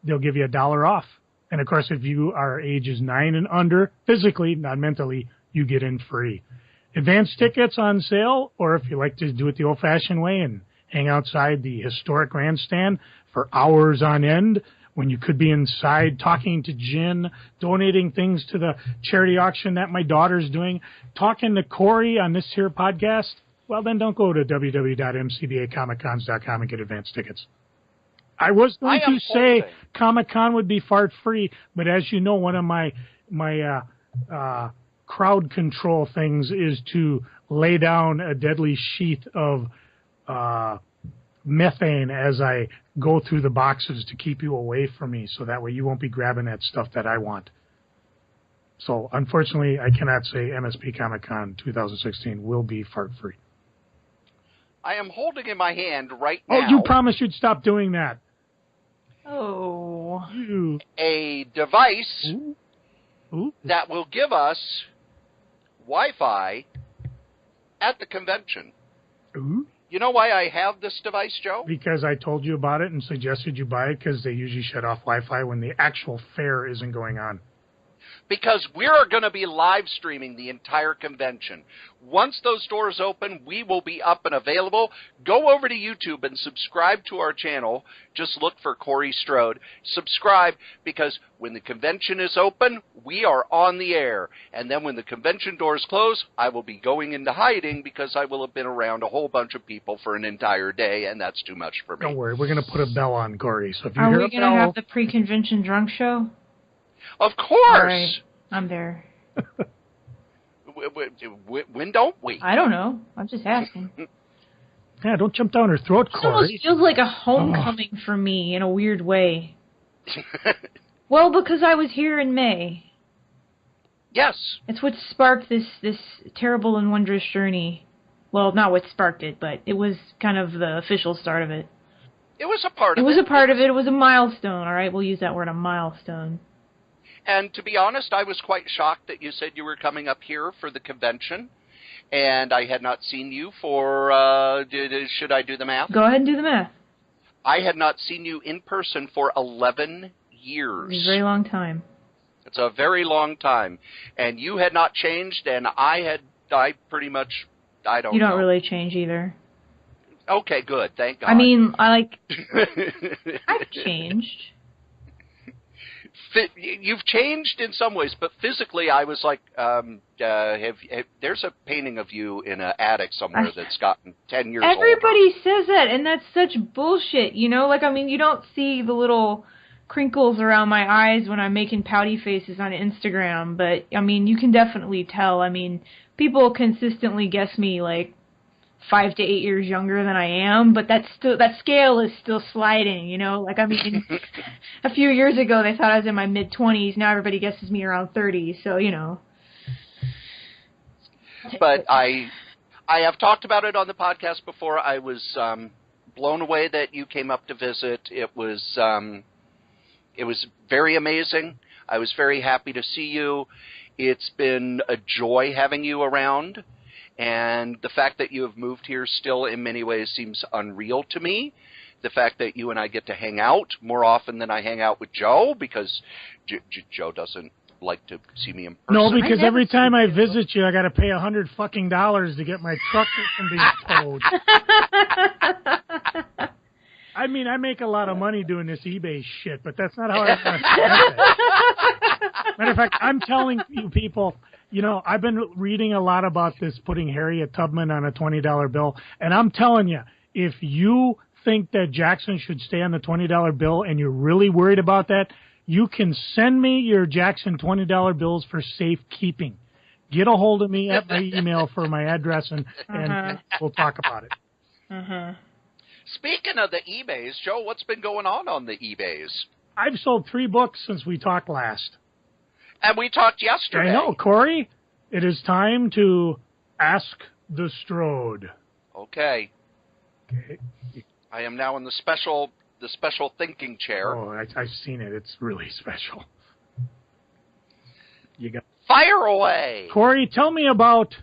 they'll give you $1 off. And, of course, if you are ages 9 and under, physically, not mentally, you get in free. Advance tickets on sale, or if you like to do it the old-fashioned way and hang outside the historic grandstand for hours on end when you could be inside talking to Jin, donating things to the charity auction that my daughter's doing, talking to Cory on this here podcast, well, then don't go to www.mcbacomiccons.com and get advance tickets. I was going to say Comic-Con would be fart-free, but as you know, one of my crowd control things is to lay down a deadly sheath of methane as I go through the boxes to keep you away from me, so that way you won't be grabbing that stuff that I want. So, unfortunately, I cannot say MSP Comic-Con 2016 will be fart-free. I am holding in my hand right now. Oh, you promised you'd stop doing that. Oh. A device that will give us Wi-Fi at the convention. Ooh. You know why I have this device, Joe? Because I told you about it and suggested you buy it, because they usually shut off Wi-Fi when the actual fair isn't going on. Because we're going to be live streaming the entire convention. Once those doors open, we will be up and available. Go over to YouTube and subscribe to our channel. Just look for Cory Strode. Subscribe, because when the convention is open, we are on the air. And then when the convention doors close, I will be going into hiding because I will have been around a whole bunch of people for an entire day, and that's too much for me. Don't worry, we're going to put a bell on Cory. So if you Are hear we going to have the pre-convention drunk show? Of course. All right. I'm there. When don't we? I don't know. I'm just asking. Yeah, don't jump down her throat, Cory. It almost feels like a homecoming for me in a weird way. Well, because I was here in May. Yes. It's what sparked this terrible and wondrous journey. Well, not what sparked it, but it was kind of the official start of it. It was a part of it. It was a part of it. It was a milestone, all right? We'll use that word, a milestone. And to be honest, I was quite shocked that you said you were coming up here for the convention, and I had not seen you for, should I do the math? Go ahead and do the math. I had not seen you in person for 11 years. It's a very long time. It's a very long time. And you had not changed, and I pretty much, I don't know. You don't really change either. Okay, good. Thank God. I mean, I've changed. You've changed in some ways, but physically I was like, there's a painting of you in an attic somewhere that's gotten 10 years old. Everybody says that, and that's such bullshit, you know? Like, I mean, you don't see the little crinkles around my eyes when I'm making pouty faces on Instagram, but, I mean, you can definitely tell. I mean, people consistently guess me, like, 5 to 8 years younger than I am, but that scale is still sliding, you know? Like, I mean, a few years ago they thought I was in my mid-20s. Now everybody guesses me around 30, so, you know. But I have talked about it on the podcast before. I was blown away that you came up to visit. It was very amazing. I was very happy to see you. It's been a joy having you around. And the fact that you have moved here still in many ways seems unreal to me. The fact that you and I get to hang out more often than I hang out with Joe, because Joe doesn't like to see me in person. No, because every time I visit you, I got to pay $100 fucking to get my truck from being towed. I mean, I make a lot of money doing this eBay shit, but that's not how I spend it. Matter of fact, I'm telling you people, you know, I've been reading a lot about this putting Harriet Tubman on a $20 bill, and I'm telling you, if you think that Jackson should stay on the $20 bill and you're really worried about that, you can send me your Jackson $20 bills for safekeeping. Get a hold of me at my email for my address, and we'll talk about it. Speaking of the eBays, Joe, what's been going on the eBays? I've sold 3 books since we talked last. And we talked yesterday. I know, Cory. It is time to ask the Strode. Okay. I am now in the special thinking chair. Oh, I've seen it. It's really special. You got fire away, Cory. Tell me about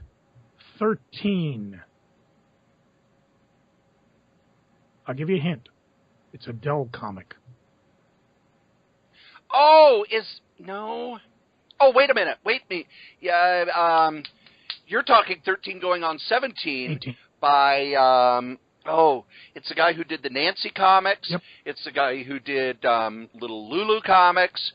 13. I'll give you a hint. It's a Dell comic. Oh, no. Oh, wait a minute. Yeah, you're talking 13 going on 17 18. By it's the guy who did the Nancy comics. Yep. It's the guy who did Little Lulu comics.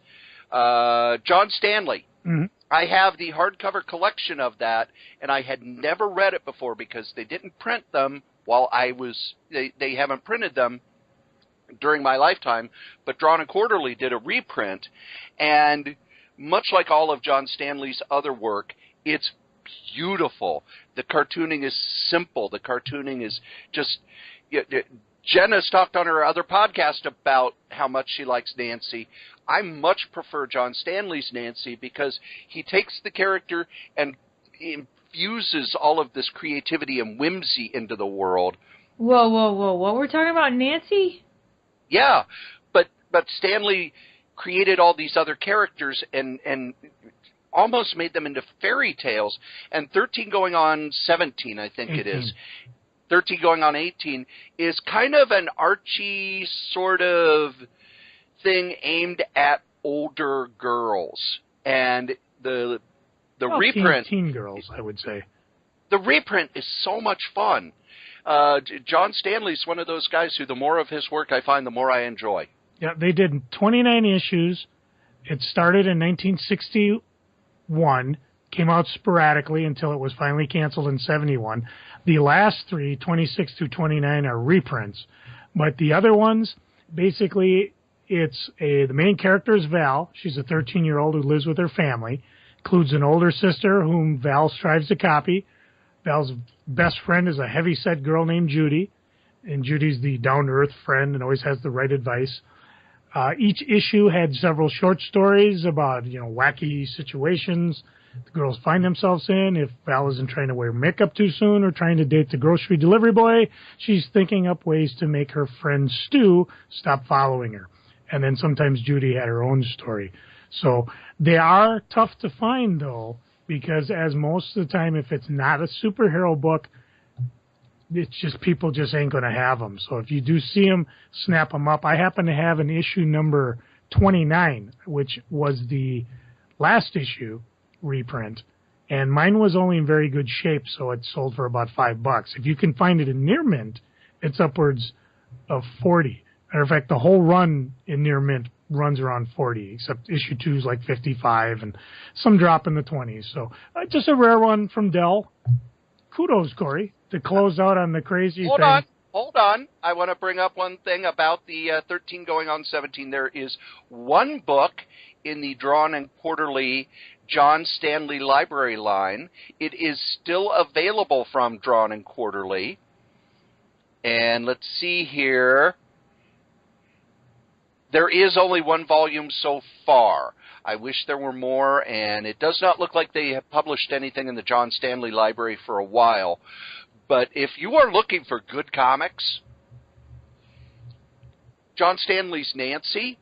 John Stanley. Mm-hmm. I have the hardcover collection of that, and I had never read it before because they didn't print them while they haven't printed them during my lifetime, but Drawn and Quarterly did a reprint, and much like all of John Stanley's other work, it's beautiful. The cartooning is simple. The cartooning is just... Jenna's talked on her other podcast about how much she likes Nancy. I much prefer John Stanley's Nancy because he takes the character and infuses all of this creativity and whimsy into the world. Whoa. What, we're talking about Nancy? Yeah, but Stanley created all these other characters and almost made them into fairy tales. And 13 going on 17, I think 18. it is. 13 going on 18 is kind of an Archie sort of thing aimed at older girls. And the reprint... Teen girls, I would say. The reprint is so much fun. John Stanley's one of those guys who the more of his work I find, the more I enjoy. Yeah, they did 29 issues. It started in 1961, came out sporadically until it was finally canceled in 71. The last 3, 26 through 29, are reprints. But the other ones, basically, the main character is Val. She's a 13-year-old who lives with her family. Includes an older sister whom Val strives to copy. Val's best friend is a heavy-set girl named Judy. And Judy's the down-to-earth friend and always has the right advice. Each issue had several short stories about, wacky situations the girls find themselves in. If Val isn't trying to wear makeup too soon or trying to date the grocery delivery boy, she's thinking up ways to make her friend Stu stop following her. And then sometimes Judy had her own story. So they are tough to find, though, because as most of the time, if it's not a superhero book, it's just people just ain't going to have them. So if you do see them, snap them up. I happen to have an issue number 29, which was the last issue reprint, and mine was only in very good shape, so it sold for about $5. If you can find it in near mint, it's upwards of 40. Matter of fact, the whole run in near mint runs around 40, except issue 2 is like 55, and some drop in the 20s. So just a rare one from Dell. Kudos, Cory, to close out on the crazy thing. Hold on. I want to bring up one thing about the 13 going on 17. There is one book in the Drawn and Quarterly John Stanley library line. It is still available from Drawn and Quarterly. And let's see here. There is only one volume so far. I wish there were more, and it does not look like they have published anything in the John Stanley library for a while. But if you are looking for good comics, John Stanley's Nancy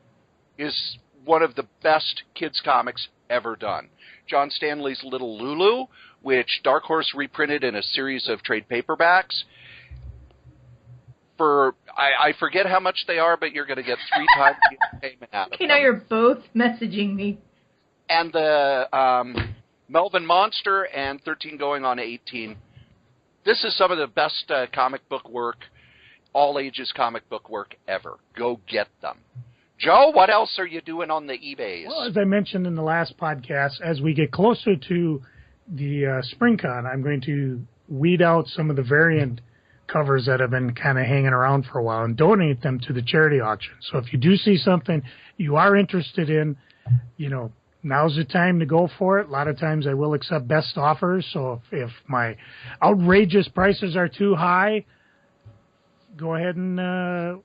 is one of the best kids comics ever done. John Stanley's Little Lulu, which Dark Horse reprinted in a series of trade paperbacks. I forget how much they are, but you're going to get 3 times the payment out of them. Okay, now you're both messaging me. And the Melvin Monster and 13 going on 18. This is some of the best comic book work, all ages comic book work ever. Go get them. Joe, what else are you doing on the eBays? Well, as I mentioned in the last podcast, as we get closer to the SpringCon, I'm going to weed out some of the variant covers that have been kind of hanging around for a while and donate them to the charity auction. So if you do see something you are interested in, now's the time to go for it. A lot of times I will accept best offers. So if my outrageous prices are too high, go ahead and,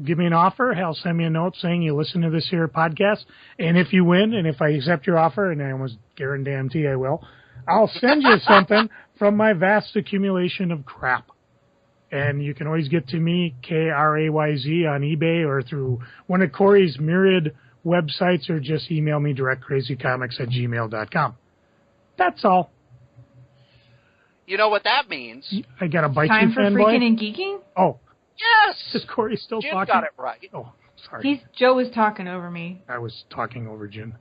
give me an offer. Hell, send me a note saying you listen to this here podcast. And if you win, and if I accept your offer, and I almost guarantee I will, I'll send you something from my vast accumulation of crap. And you can always get to me, Krayz, on eBay or through one of Cory's myriad websites, or just email me direct, crazycomics@gmail.com. That's all. You know what that means? I got a bite Time you, for fanboy? freaking and geeking? Oh. Yes! Is Cory still Jin talking? got it right. Oh, sorry. Joe was talking over me. I was talking over Jin.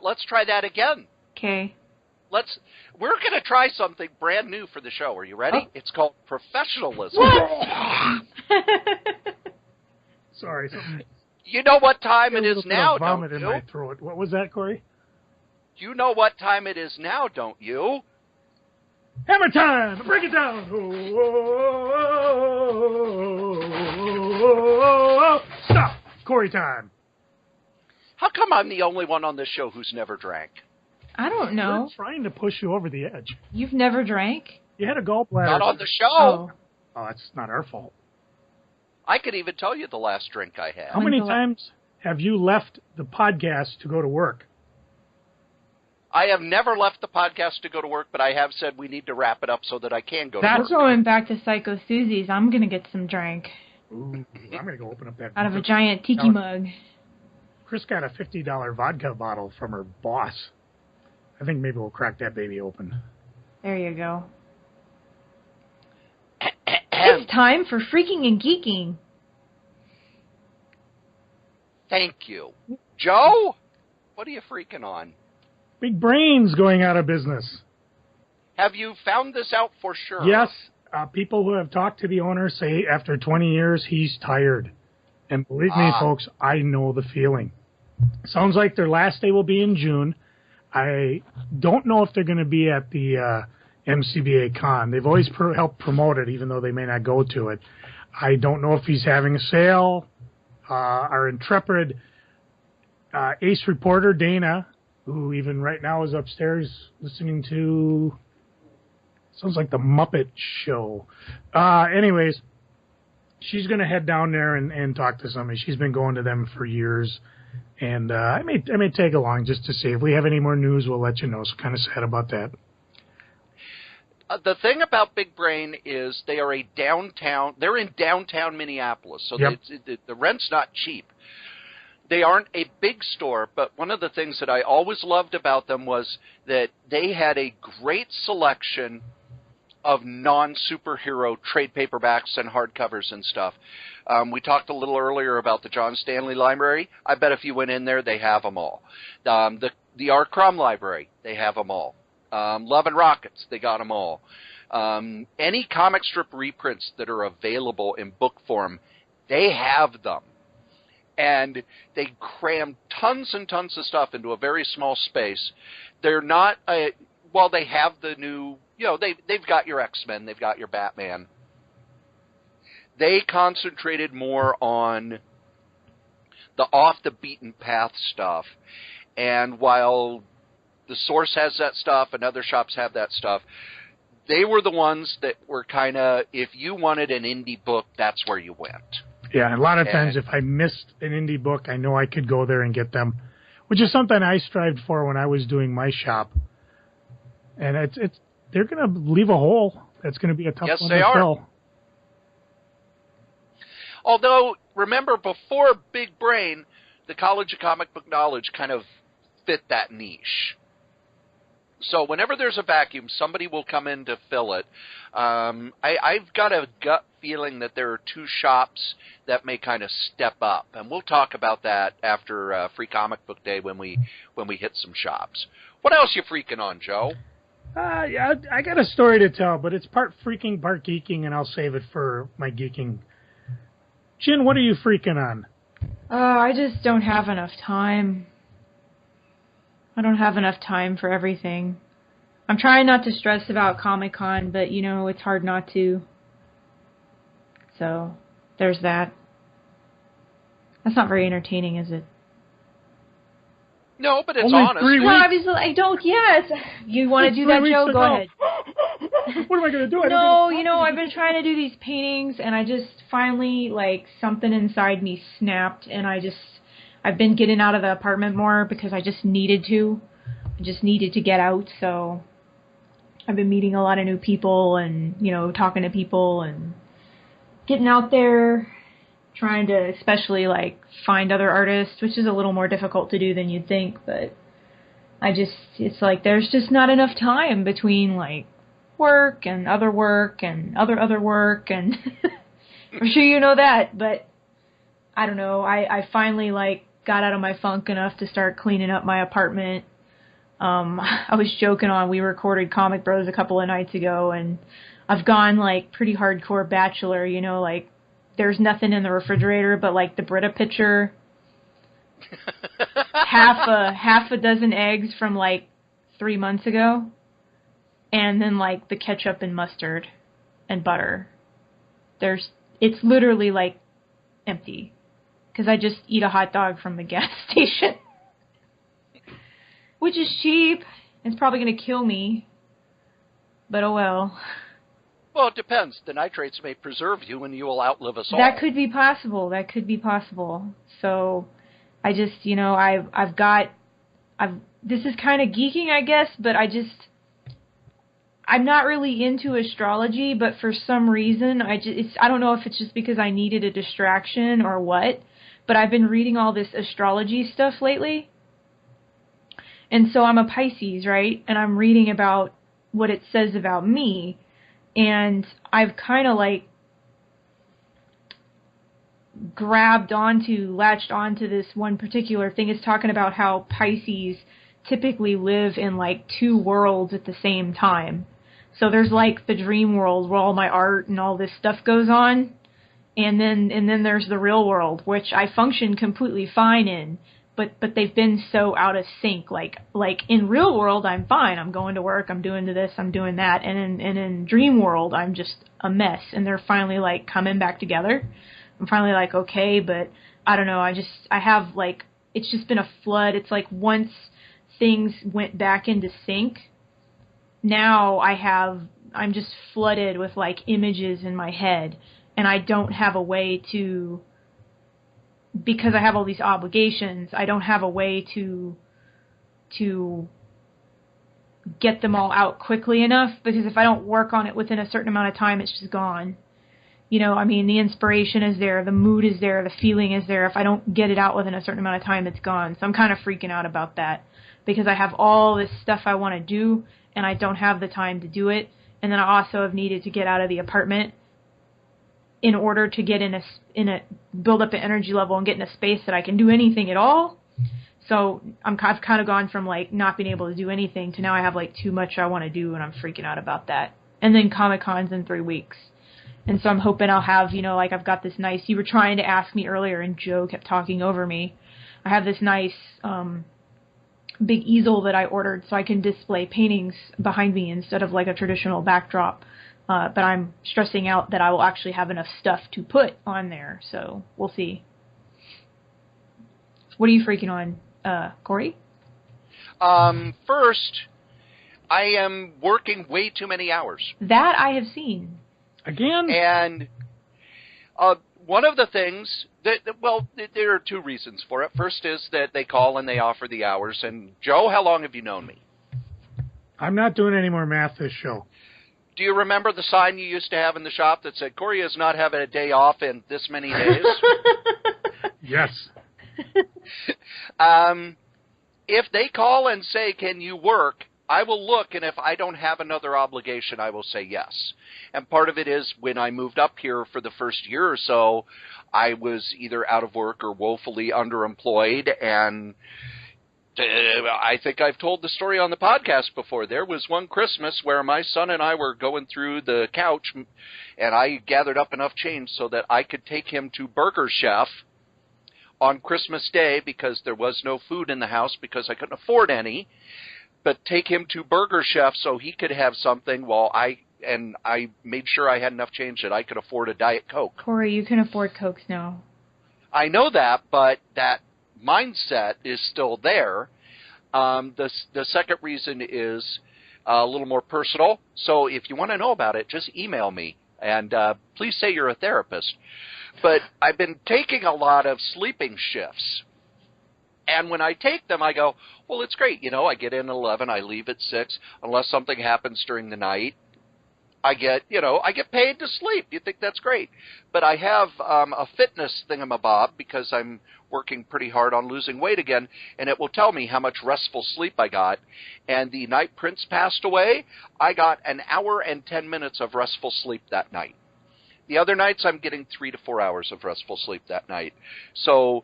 Let's try that again. Okay. We're going to try something brand new for the show. Are you ready? Oh. It's called professionalism. Sorry. Something. You know what time it is now, vomit don't in you? my throat. What was that, Cory? You know what time it is now, don't you? Hammer time! Break it down! Stop! Cory time. How come I'm the only one on this show who's never drank? I don't know. We're trying to push you over the edge. You've never drank? You had a gallbladder. Not on the show. Oh. Oh, that's not our fault. I could even tell you the last drink I had. How many times have you left the podcast to go to work? I have never left the podcast to go to work, but I have said we need to wrap it up so that I can go to work. We're going back to Psycho Susie's. I'm going to get some drink. Ooh, I'm going to go open up that. Out of a giant tiki mug. Chris got a $50 vodka bottle from her boss. I think maybe we'll crack that baby open. There you go. It's time for freaking and geeking. Thank you. Joe, what are you freaking on? Big Brain's going out of business. Have you found this out for sure? Yes. People who have talked to the owner say after 20 years, he's tired. And believe me, folks, I know the feeling. Sounds like their last day will be in June. I don't know if they're going to be at the MCBA Con. They've always helped promote it, even though they may not go to it. I don't know if he's having a sale. Our intrepid ace reporter, Dana, who even right now is upstairs listening to, sounds like the Muppet Show. Anyways, she's going to head down there and talk to somebody. She's been going to them for years. And I may tag along just to see. If we have any more news, we'll let you know. So kind of sad about that. The thing about Big Brain is they're in downtown Minneapolis, so yep. the rent's not cheap. They aren't a big store, but one of the things that I always loved about them was that they had a great selection of non-superhero trade paperbacks and hardcovers and stuff. We talked a little earlier about the John Stanley Library. I bet if you went in there, they have them all. The R. Crumb Library, they have them all. Love and Rockets, they got them all. Any comic strip reprints that are available in book form, they have them. And they cram tons and tons of stuff into a very small space. They're not, they have the new, they've got your X-Men, they've got your Batman. They concentrated more on the off-the-beaten-path stuff. And while the Source has that stuff and other shops have that stuff, they were the ones that were kind of, if you wanted an indie book, that's where you went. Yeah, and a lot of times if I missed an indie book, I know I could go there and get them, which is something I strived for when I was doing my shop. And they're going to leave a hole. That's going to be a tough one to fill. Although, remember, before Big Brain, the College of Comic Book Knowledge kind of fit that niche. So whenever there's a vacuum, somebody will come in to fill it. I've got a gut feeling that there are two shops that may kind of step up, and we'll talk about that after Free Comic Book Day when we hit some shops. What else you freaking on, Joe? Yeah, I got a story to tell, but it's part freaking, part geeking, and I'll save it for my geeking. Jin, what are you freaking on? I just don't have enough time. I don't have enough time for everything. I'm trying not to stress about Comic-Con, but, it's hard not to. So, there's that. That's not very entertaining, is it? No, but it's Only honest. 3 weeks. Well, obviously, I don't, you want to do that, Joe? Go ahead. What am I going to do? No, I've been trying to do these paintings, and I just finally, something inside me snapped, and I've been getting out of the apartment more because I just needed to. I just needed to get out, so I've been meeting a lot of new people and, talking to people and getting out there, trying to especially, find other artists, which is a little more difficult to do than you'd think, but it's there's just not enough time between, work and other work and other work, and I'm sure you know that, but I don't know, I finally, got out of my funk enough to start cleaning up my apartment. I was joking on, we recorded Comic Bros a couple of nights ago, and I've gone, pretty hardcore bachelor, there's nothing in the refrigerator but, the Brita pitcher, half a dozen eggs from, 3 months ago, and then, the ketchup and mustard and butter. It's literally, empty. Because I just eat a hot dog from the gas station. Which is cheap. It's probably going to kill me. But oh well. Well, it depends. The nitrates may preserve you and you will outlive us all. That could be possible. So, I just, this is kind of geeking, I guess, but I'm not really into astrology, but for some reason, I don't know if it's just because I needed a distraction or what, but I've been reading all this astrology stuff lately. And so I'm a Pisces, right? And I'm reading about what it says about me. And I've kind of latched onto this one particular thing. It's talking about how Pisces typically live in 2 worlds at the same time. So there's the dream world where all my art and all this stuff goes on. And then there's the real world, which I function completely fine in, but they've been so out of sync. Like in real world, I'm fine. I'm going to work. I'm doing this. I'm doing that. And in dream world, I'm just a mess. And they're finally coming back together. I'm finally okay, but I don't know. I have it's just been a flood. It's once things went back into sync, now I'm just flooded with images in my head. And I don't have a way to, because I have all these obligations, I don't have a way to get them all out quickly enough, because if I don't work on it within a certain amount of time, it's just gone. The inspiration is there, the mood is there, the feeling is there. If I don't get it out within a certain amount of time, it's gone. So I'm kind of freaking out about that, because I have all this stuff I want to do, and I don't have the time to do it. And then I also have needed to get out of the apartment in order to get build up an energy level and get in a space that I can do anything at all. So I've kind of gone from not being able to do anything to now I have too much I want to do, and I'm freaking out about that. And then Comic-Con's in 3 weeks. And so I'm hoping I'll have, I've got this nice, you were trying to ask me earlier and Joe kept talking over me. I have this nice big easel that I ordered so I can display paintings behind me instead of a traditional backdrop. But I'm stressing out that I will actually have enough stuff to put on there, so we'll see. What are you freaking on, Cory? First, I am working way too many hours. That I have seen. Again? And one of the things, there are 2 reasons for it. First is that they call and they offer the hours. And, Joe, how long have you known me? I'm not doing any more math this show. Do you remember the sign you used to have in the shop that said, Cory is not having a day off in this many days? Yes. If they call and say, can you work, I will look, and if I don't have another obligation, I will say yes. And part of it is when I moved up here for the first year or so, I was either out of work or woefully underemployed, and I think I've told the story on the podcast before. There was one Christmas where my son and I were going through the couch, and I gathered up enough change so that I could take him to Burger Chef on Christmas Day because there was no food in the house because I couldn't afford any, but take him to Burger Chef so he could have something while I made sure I had enough change that I could afford a Diet Coke. Cory, you can afford Cokes now. I know that, but that mindset is still there. The second reason is a little more personal. So if you want to know about it, just email me. And please say you're a therapist. But I've been taking a lot of sleeping shifts. And when I take them, I go, well, it's great. You know, I get in at 11, I leave at 6. Unless something happens during the night, I get paid to sleep. You think that's great. But I have a fitness thingamabob because I'm working pretty hard on losing weight again, and it will tell me how much restful sleep I got. And the night Prince passed away, I got an hour and 10 minutes of restful sleep that night. The other nights, I'm getting 3 to 4 hours of restful sleep that night. So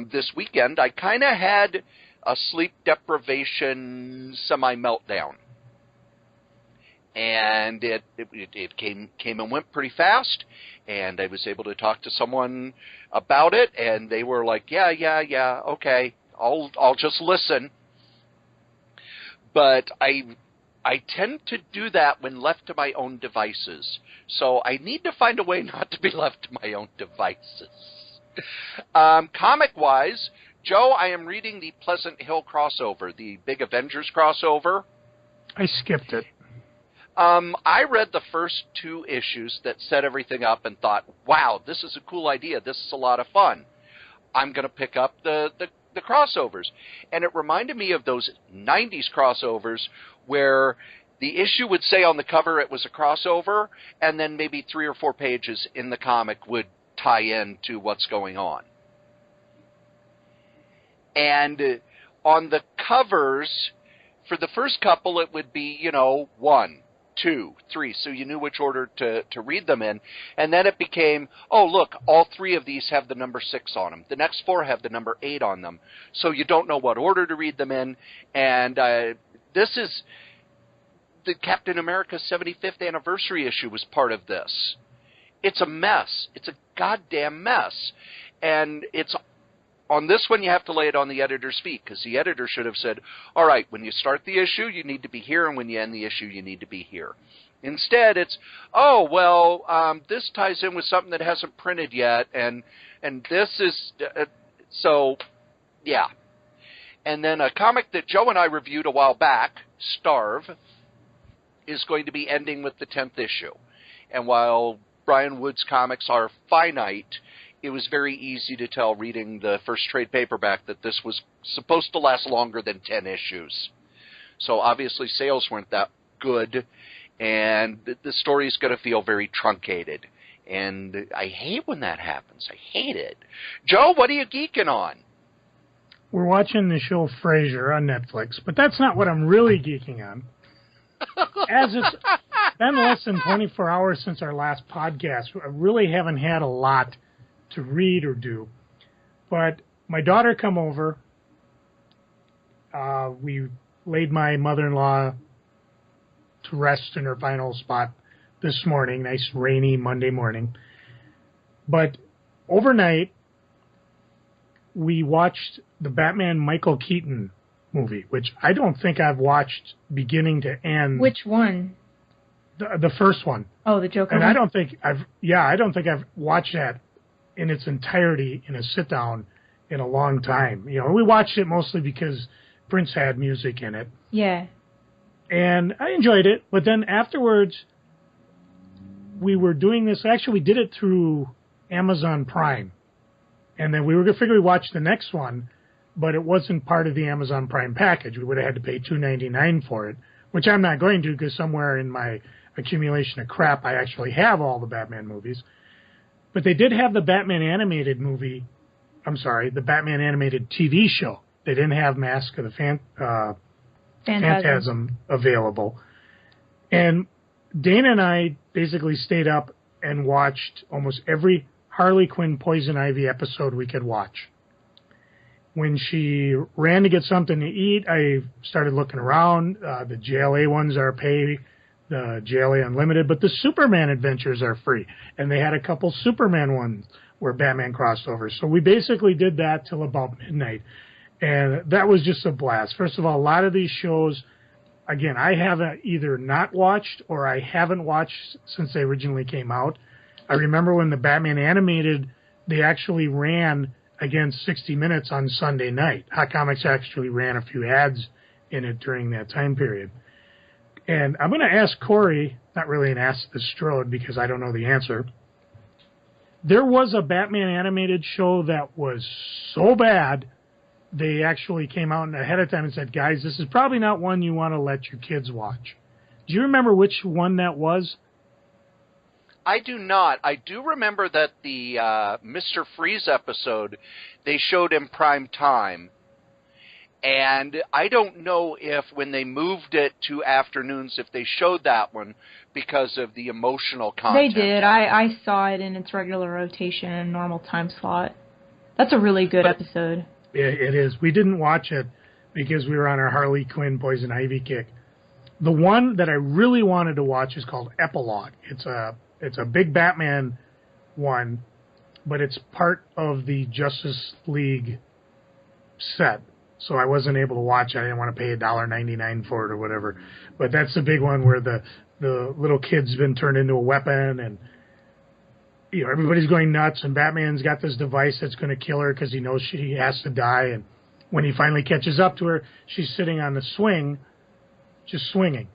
this weekend, I kind of had a sleep deprivation semi-meltdown. And it came and went pretty fast, and I was able to talk to someone about it, and they were like, yeah, okay, I'll just listen. But I tend to do that when left to my own devices. So I need to find a way not to be left to my own devices. Comic-wise, Joe, I am reading the Pleasant Hill crossover, the big Avengers crossover. I skipped it. I read the first 2 issues that set everything up and thought, wow, this is a cool idea. This is a lot of fun. I'm going to pick up the crossovers. And it reminded me of those 90s crossovers where the issue would say on the cover it was a crossover, and then maybe 3 or 4 pages in the comic would tie in to what's going on. And on the covers, for the first couple, it would be, 1, 2, 3, so you knew which order to read them in. And then it became, oh, look, all 3 of these have the number 6 on them. The next 4 have the number 8 on them. So you don't know what order to read them in. And this is the Captain America 75th anniversary issue was part of this. It's a mess. It's a goddamn mess. And it's on this one, you have to lay it on the editor's feet, because the editor should have said, all right, when you start the issue, you need to be here, and when you end the issue, you need to be here. Instead, it's, oh, well, this ties in with something that hasn't printed yet, and this is, so, yeah. And then a comic that Joe and I reviewed a while back, Starve, is going to be ending with the 10th issue. And while Brian Wood's comics are finite, it was very easy to tell reading the first trade paperback that this was supposed to last longer than 10 issues. So obviously sales weren't that good, and the story is going to feel very truncated. And I hate when that happens. I hate it. Joe, what are you geeking on? We're watching the show Frasier on Netflix, but that's not what I'm really geeking on. As it's been less than 24 hours since our last podcast, I really haven't had a lot to read or do. But my daughter come over. We laid my mother-in-law to rest in her final spot this morning, nice rainy Monday morning. But overnight, we watched the Batman Michael Keaton movie, which I don't think I've watched beginning to end. Which one? The first one. Oh, the Joker and one? I don't think I've watched that in its entirety in a sit-down in a long time. We watched it mostly because Prince had music in it. Yeah. And I enjoyed it, but then afterwards, we were doing this, actually we did it through Amazon Prime. And then we were going to figure we'd watch the next one, but it wasn't part of the Amazon Prime package. We would have had to pay $2.99 for it, which I'm not going to because somewhere in my accumulation of crap, I actually have all the Batman movies. But they did have the Batman animated movie the Batman animated TV show. They didn't have Mask of the Phantasm available. And Dana and I basically stayed up and watched almost every Harley Quinn Poison Ivy episode we could watch. When she ran to get something to eat, I started looking around. The JLA ones are pay, the JLA Unlimited, but the Superman adventures are free. And they had a couple Superman ones where Batman crossed over. So we basically did that till about midnight. And that was just a blast. First of all, a lot of these shows, again, I haven't either not watched or I haven't watched since they originally came out. I remember when the Batman animated, they actually ran against 60 Minutes on Sunday night. Hot Comics actually ran a few ads in it during that time period. And I'm going to ask Cory, not really an Ask the Strode because I don't know the answer. There was a Batman animated show that was so bad, they actually came out ahead of time and said, guys, this is probably not one you want to let your kids watch. Do you remember which one that was? I do not. I do remember that the Mr. Freeze episode, they showed in prime time. And I don't know if when they moved it to afternoons, if they showed that one because of the emotional content. They did. I saw it in its regular rotation in normal time slot. That's a really good episode. It is. We didn't watch it because we were on our Harley Quinn Poison Ivy kick. The one that I really wanted to watch is called Epilogue. It's a big Batman one, but it's part of the Justice League set. So I wasn't able to watch it. I didn't want to pay $1.99 for it or whatever. But that's the big one where the little kid's been turned into a weapon and everybody's going nuts, and Batman's got this device that's going to kill her because he knows she has to die. And when he finally catches up to her, she's sitting on the swing, just swinging.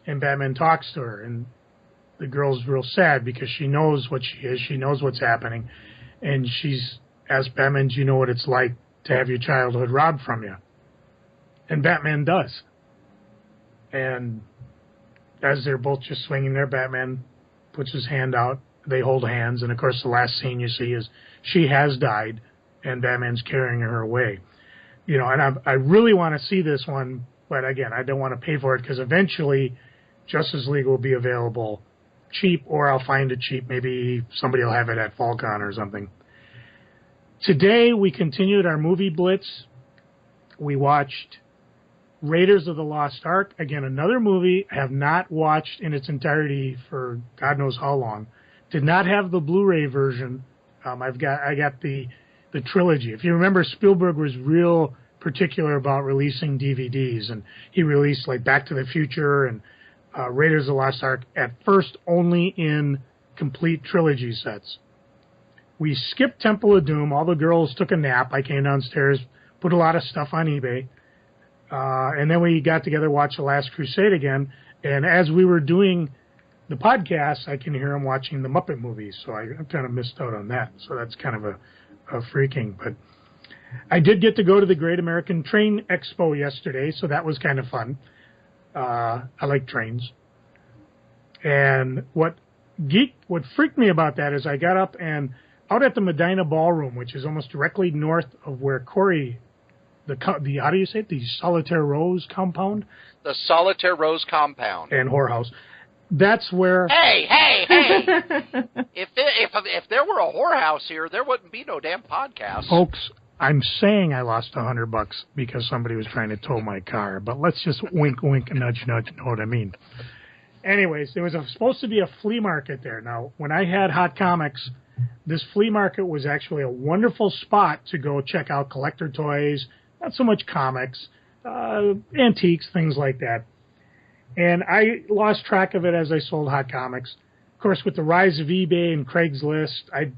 And Batman talks to her, and the girl's real sad because she knows what she is. She knows what's happening. And she's asked Batman, do you know what it's like to have your childhood robbed from you? And Batman does. And as they're both just swinging there, Batman puts his hand out. They hold hands, and of course the last scene you see is she has died, and Batman's carrying her away. And I really want to see this one, but again, I don't want to pay for it because eventually Justice League will be available cheap, or I'll find it cheap. Maybe somebody will have it at FallCon or something. Today we continued our movie blitz. We watched Raiders of the Lost Ark, again another movie I have not watched in its entirety for God knows how long. Did not have the Blu-ray version. I got the trilogy. If you remember, Spielberg was real particular about releasing DVDs, and he released like Back to the Future and Raiders of the Lost Ark at first only in complete trilogy sets. We skipped Temple of Doom. All the girls took a nap. I came downstairs, put a lot of stuff on eBay, and then we got together, watched The Last Crusade again. And as we were doing the podcast, I can hear them watching the Muppet movies, so I kind of missed out on that. So that's kind of a freaking. But I did get to go to the Great American Train Expo yesterday, so that was kind of fun. I like trains. And what freaked me about that is I got up and out at the Medina Ballroom, which is almost directly north of where Cory, how do you say it? The Solitaire Rose compound? The Solitaire Rose compound. And whorehouse. That's where... Hey! If there were a whorehouse here, there wouldn't be no damn podcast. Folks, I'm saying I lost $100 because somebody was trying to tow my car, but let's just wink, wink, nudge, nudge, know what I mean. Anyways, there was supposed to be a flea market there. Now, when I had Hot Comics, this flea market was actually a wonderful spot to go check out collector toys, not so much comics, antiques, things like that. And I lost track of it as I sold Hot Comics. Of course, with the rise of eBay and Craigslist, I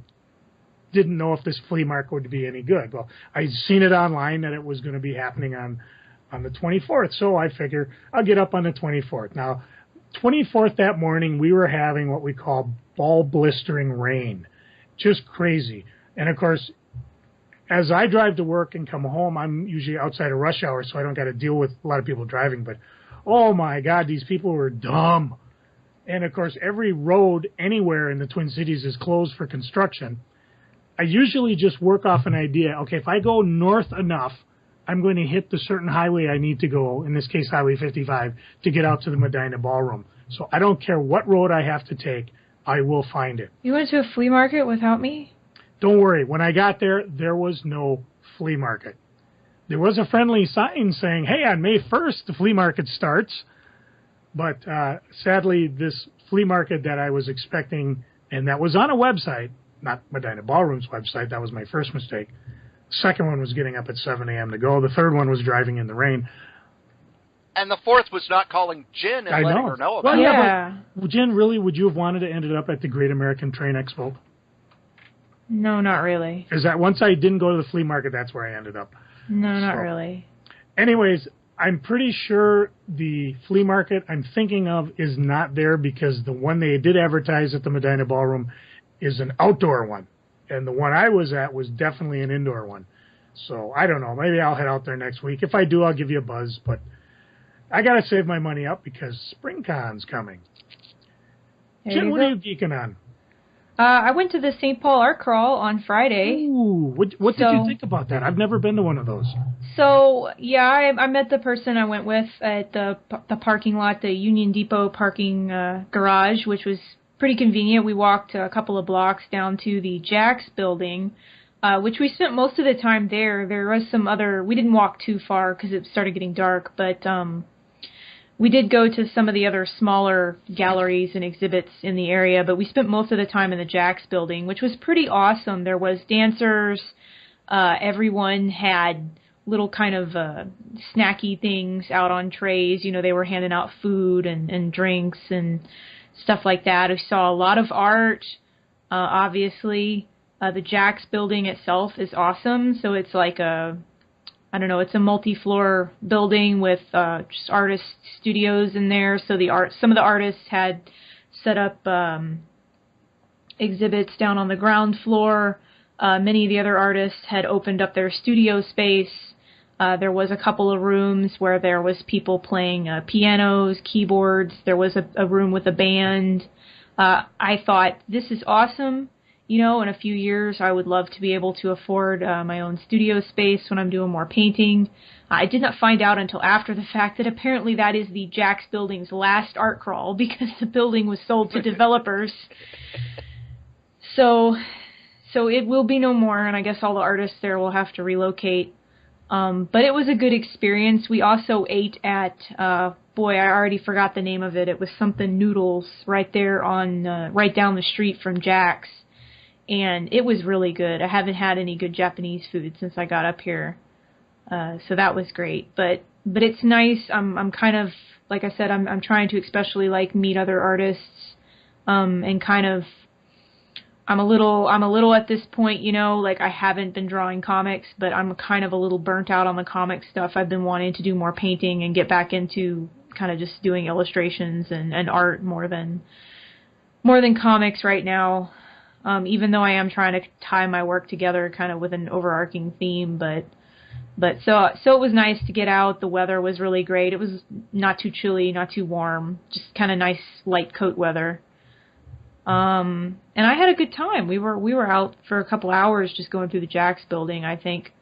didn't know if this flea market would be any good. Well, I'd seen it online that it was going to be happening on the 24th, so I figure I'll get up on the 24th. Now, 24th that morning, we were having what we call ball blistering rain. Just crazy. And, of course, as I drive to work and come home, I'm usually outside of rush hour, so I don't got to deal with a lot of people driving, but oh, my God, these people were dumb. And, of course, every road anywhere in the Twin Cities is closed for construction. I usually just work off an idea. Okay, if I go north enough, I'm going to hit the certain highway I need to go, in this case Highway 55, to get out to the Medina Ballroom. So I don't care what road I have to take, I will find it. You went to a flea market without me? Don't worry. When I got there, there was no flea market. There was a friendly sign saying, hey, on May 1st, the flea market starts. But sadly, this flea market that I was expecting, and that was on a website, not Medina Ballroom's website, that was my first mistake. The second one was getting up at 7 a.m. to go. The third one was driving in the rain. And the fourth was not calling Jin and letting her know about it. Yeah. But Jin, really, would you have wanted to end up at the Great American Train Expo? No, not really. Is that once I didn't go to the flea market, that's where I ended up. No, not really. Anyways, I'm pretty sure the flea market I'm thinking of is not there because the one they did advertise at the Medina Ballroom is an outdoor one. And the one I was at was definitely an indoor one. So I don't know. Maybe I'll head out there next week. If I do, I'll give you a buzz. But I got to save my money up because SpringCon's coming. Jim, what are you geeking on? I went to the St. Paul Art Crawl on Friday. Ooh, what did you think about that? I've never been to one of those. So, yeah, I met the person I went with at the parking lot, the Union Depot parking garage, which was pretty convenient. We walked a couple of blocks down to the Jax building, which we spent most of the time there. There was some other... We didn't walk too far because it started getting dark, but... we did go to some of the other smaller galleries and exhibits in the area, but we spent most of the time in the Jax building, which was pretty awesome. There was dancers. Everyone had little kind of snacky things out on trays. You know, they were handing out food and drinks and stuff like that. I saw a lot of art, obviously. The Jax building itself is awesome, so it's like it's a multi-floor building with just artist studios in there. So some of the artists had set up exhibits down on the ground floor. Many of the other artists had opened up their studio space. There was a couple of rooms where there was people playing pianos, keyboards. There was a room with a band. I thought, this is awesome. You know, in a few years, I would love to be able to afford my own studio space when I'm doing more painting. I did not find out until after the fact that apparently that is the Jax building's last art crawl because the building was sold to developers. So it will be no more, and I guess all the artists there will have to relocate. But it was a good experience. We also ate at, I already forgot the name of it. It was something noodles right there right down the street from Jax. And it was really good. I haven't had any good Japanese food since I got up here. So that was great. But it's nice. I'm kind of, like I said, I'm trying to especially meet other artists. And kind of, I'm a little at this point, I haven't been drawing comics, but I'm kind of a little burnt out on the comic stuff. I've been wanting to do more painting and get back into kind of just doing illustrations and art more than comics right now. Even though I am trying to tie my work together kind of with an overarching theme, but so it was nice to get out. The weather was really great. It was not too chilly, not too warm, just kind of nice light coat weather. And I had a good time. We were out for a couple hours just going through the Jax building. I think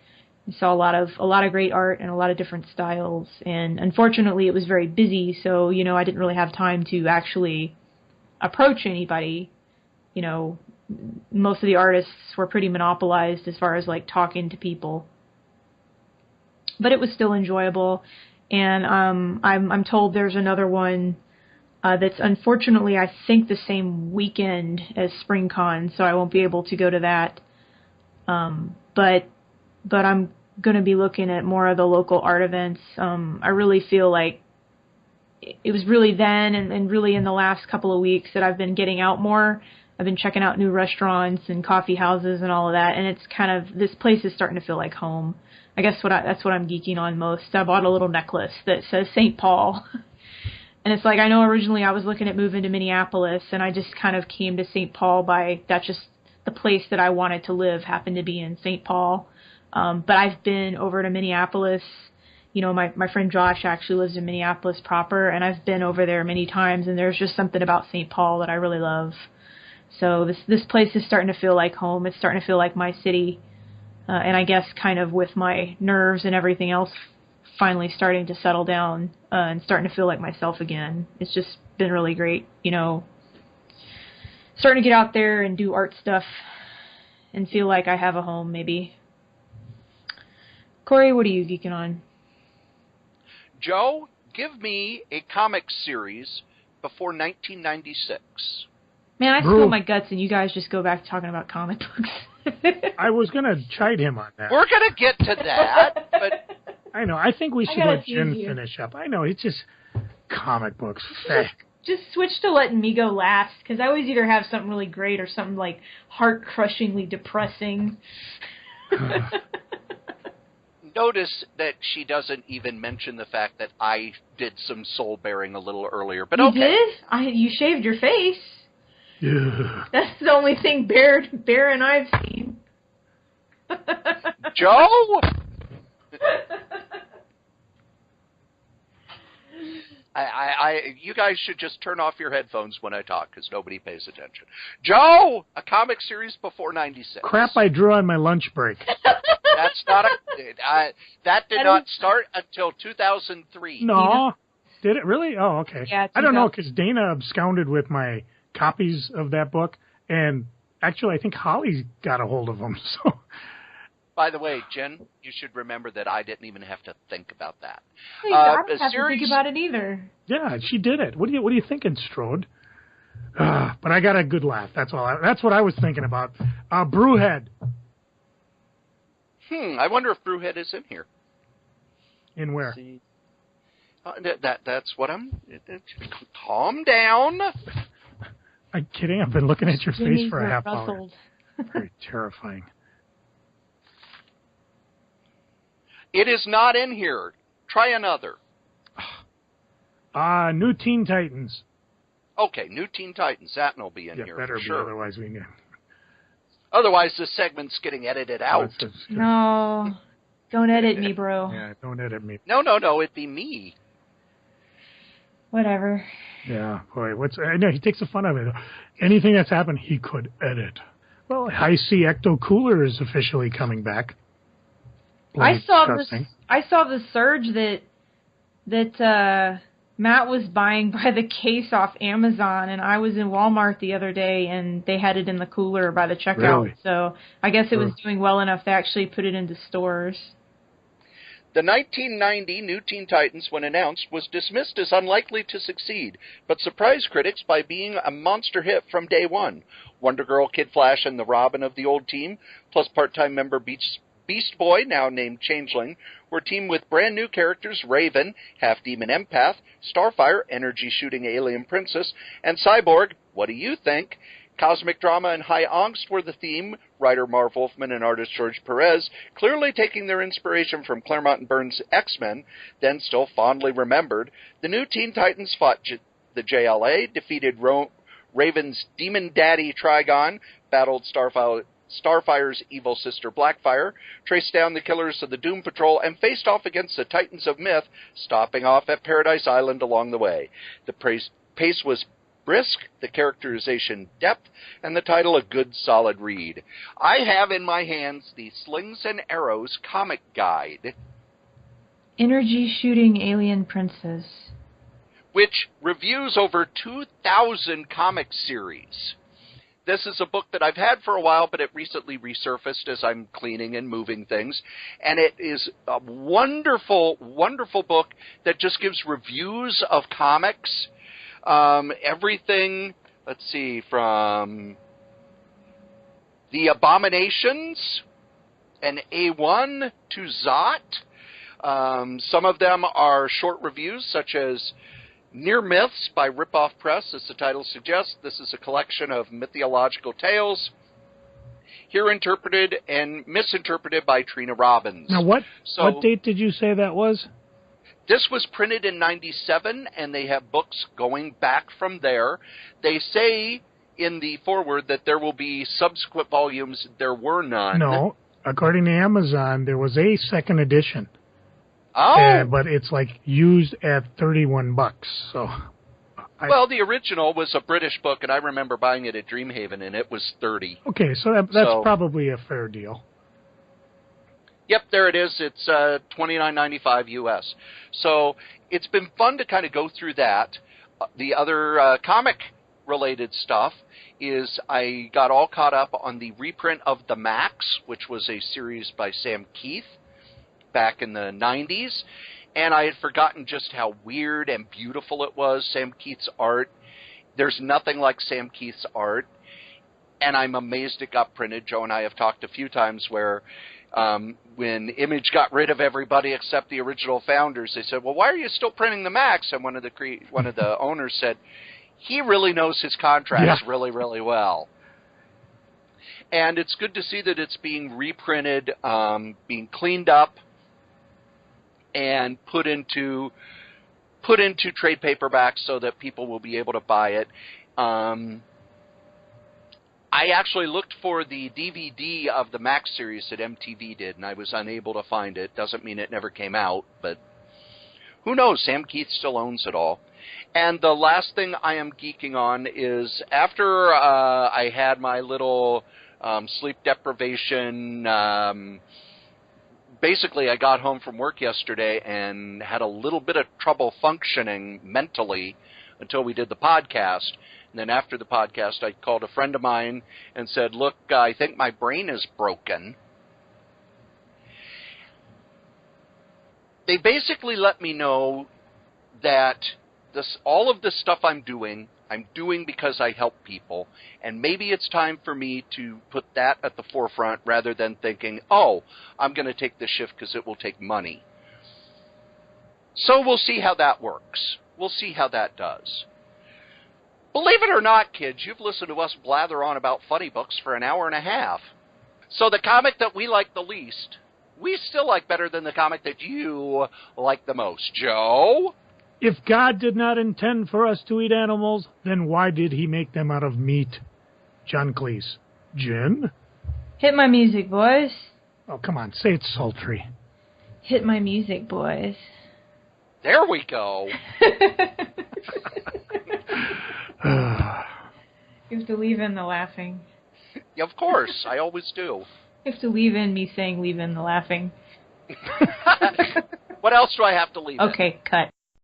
we saw a lot of great art and a lot of different styles. And unfortunately, it was very busy, so I didn't really have time to actually approach anybody. Most of the artists were pretty monopolized as far as talking to people, but it was still enjoyable. And I'm told there's another one that's unfortunately I think the same weekend as SpringCon, so I won't be able to go to that. But I'm going to be looking at more of the local art events. I really feel like it was really then and really in the last couple of weeks that I've been getting out more. I've been checking out new restaurants and coffee houses and all of that, and it's kind of, this place is starting to feel like home. I guess that's what I'm geeking on most. I bought a little necklace that says St. Paul. And it's I know originally I was looking at moving to Minneapolis, and I just kind of came to St. Paul that's just the place that I wanted to live happened to be in St. Paul. But I've been over to Minneapolis. My friend Josh actually lives in Minneapolis proper, and I've been over there many times, and there's just something about St. Paul that I really love. So this place is starting to feel like home. It's starting to feel like my city. And I guess kind of with my nerves and everything else finally starting to settle down and starting to feel like myself again. It's just been really great, starting to get out there and do art stuff and feel like I have a home, maybe. Cory, what are you geeking on? Joe, give me a comic series before 1996. Man, I spill my guts and you guys just go back to talking about comic books. I was going to chide him on that. We're going to get to that, but... I know. I think we should let Jin finish up. I know. It's just comic books. Just switch to letting me go last, because I always either have something really great or something, like, heart-crushingly depressing. Notice that she doesn't even mention the fact that I did some soul-bearing a little earlier, but okay. You did? You shaved your face. Yeah. That's the only thing Bear and I've seen. Joe? You guys should just turn off your headphones when I talk, because nobody pays attention. Joe, a comic series before 96. Crap I drew on my lunch break. That's not that did not start until 2003. No. Did it really? Oh, okay. Yeah, I don't know, because Dana absconded with my copies of that book, and actually I think Holly got a hold of them, so... By the way, Jen, you should remember that I didn't even have to think about that. I didn't have to think about it either. Yeah, she did it. What are you thinking, Strode? But I got a good laugh. That's all. That's what I was thinking about. Brewhead. I wonder if Brewhead is in here. In where? See. That's what I'm... Calm down. I'm kidding. I've been looking at your face for a half hour. Very terrifying. It is not in here. Try another. New Teen Titans. Okay, New Teen Titans. That will be in here. Better for sure. be, otherwise we... Otherwise, this segment's getting edited out. No. Don't edit me, bro. Yeah, don't edit me. No. It'd be me. Whatever. Yeah, boy. I know, he takes the fun of it. Anything that's happened, he could edit. Well, I see Ecto Cooler is officially coming back. I saw the surge that Matt was buying by the case off Amazon, and I was in Walmart the other day, and they had it in the cooler by the checkout. Really? So I guess it was doing well enough to actually put it into stores. The 1990 New Teen Titans, when announced, was dismissed as unlikely to succeed, but surprised critics by being a monster hit from day one. Wonder Girl, Kid Flash, and the Robin of the old team, plus part-time member Beast Boy, now named Changeling, were teamed with brand new characters Raven, half-demon empath, Starfire, energy-shooting alien princess, and Cyborg, what do you think? Cosmic drama and high angst were the theme, writer Marv Wolfman and artist George Perez, clearly taking their inspiration from Claremont and Burns' X-Men, then still fondly remembered. The new Teen Titans fought the JLA, defeated Raven's demon daddy Trigon, battled Starfire's evil sister Blackfire, traced down the killers of the Doom Patrol, and faced off against the Titans of Myth, stopping off at Paradise Island along the way. The pace was brisk, the characterization depth, and the title a good solid read. I have in my hands the Slings and Arrows comic guide. Energy shooting alien princess. Which reviews over 2,000 comic series. This is a book that I've had for a while, but it recently resurfaced as I'm cleaning and moving things. And it is a wonderful, wonderful book that just gives reviews of comics. Everything, let's see, from The Abominations and A1 to Zot. Some of them are short reviews, such as Near Myths by Ripoff Press, as the title suggests. This is a collection of mythological tales, here interpreted and misinterpreted by Trina Robbins. Now, what date did you say that was? This was printed in 97, and they have books going back from there. They say in the foreword that there will be subsequent volumes. There were none. No, according to Amazon, there was a second edition. Oh, but it's like used at $31. So Well, the original was a British book, and I remember buying it at Dreamhaven, and it was $30. Okay, so that's probably a fair deal. Yep, there it is. It's $29.95 US. So it's been fun to kind of go through that. The other comic-related stuff is I got all caught up on the reprint of The Max, which was a series by Sam Keith back in the 90s. And I had forgotten just how weird and beautiful it was, Sam Keith's art. There's nothing like Sam Keith's art. And I'm amazed it got printed. Joe and I have talked a few times where when Image got rid of everybody except the original founders, they said, well, why are you still printing The Max? And one of the owners said, he really knows his contracts really, really well. And it's good to see that it's being reprinted, being cleaned up, and put into trade paperbacks so that people will be able to buy it. I actually looked for the DVD of the Max series that MTV did, and I was unable to find it. Doesn't mean it never came out, but who knows? Sam Keith still owns it all. And the last thing I am geeking on is after I had my little sleep deprivation. Basically, I got home from work yesterday and had a little bit of trouble functioning mentally until we did the podcast. And then after the podcast, I called a friend of mine and said, look, I think my brain is broken. They basically let me know that all of this stuff I'm doing because I help people, and maybe it's time for me to put that at the forefront rather than thinking, oh, I'm going to take this shift because it will take money. So we'll see how that works. We'll see how that does. Believe it or not, kids, you've listened to us blather on about funny books for an hour and a half. So the comic that we like the least, we still like better than the comic that you like the most. Joe? If God did not intend for us to eat animals, then why did he make them out of meat? John Cleese. Jin? Hit my music, boys. Oh, come on, say it sultry. Hit my music, boys. There we go. You have to leave in the laughing. Of course, I always do. You have to leave in me saying leave in the laughing. What else do I have to leave in? Okay, cut.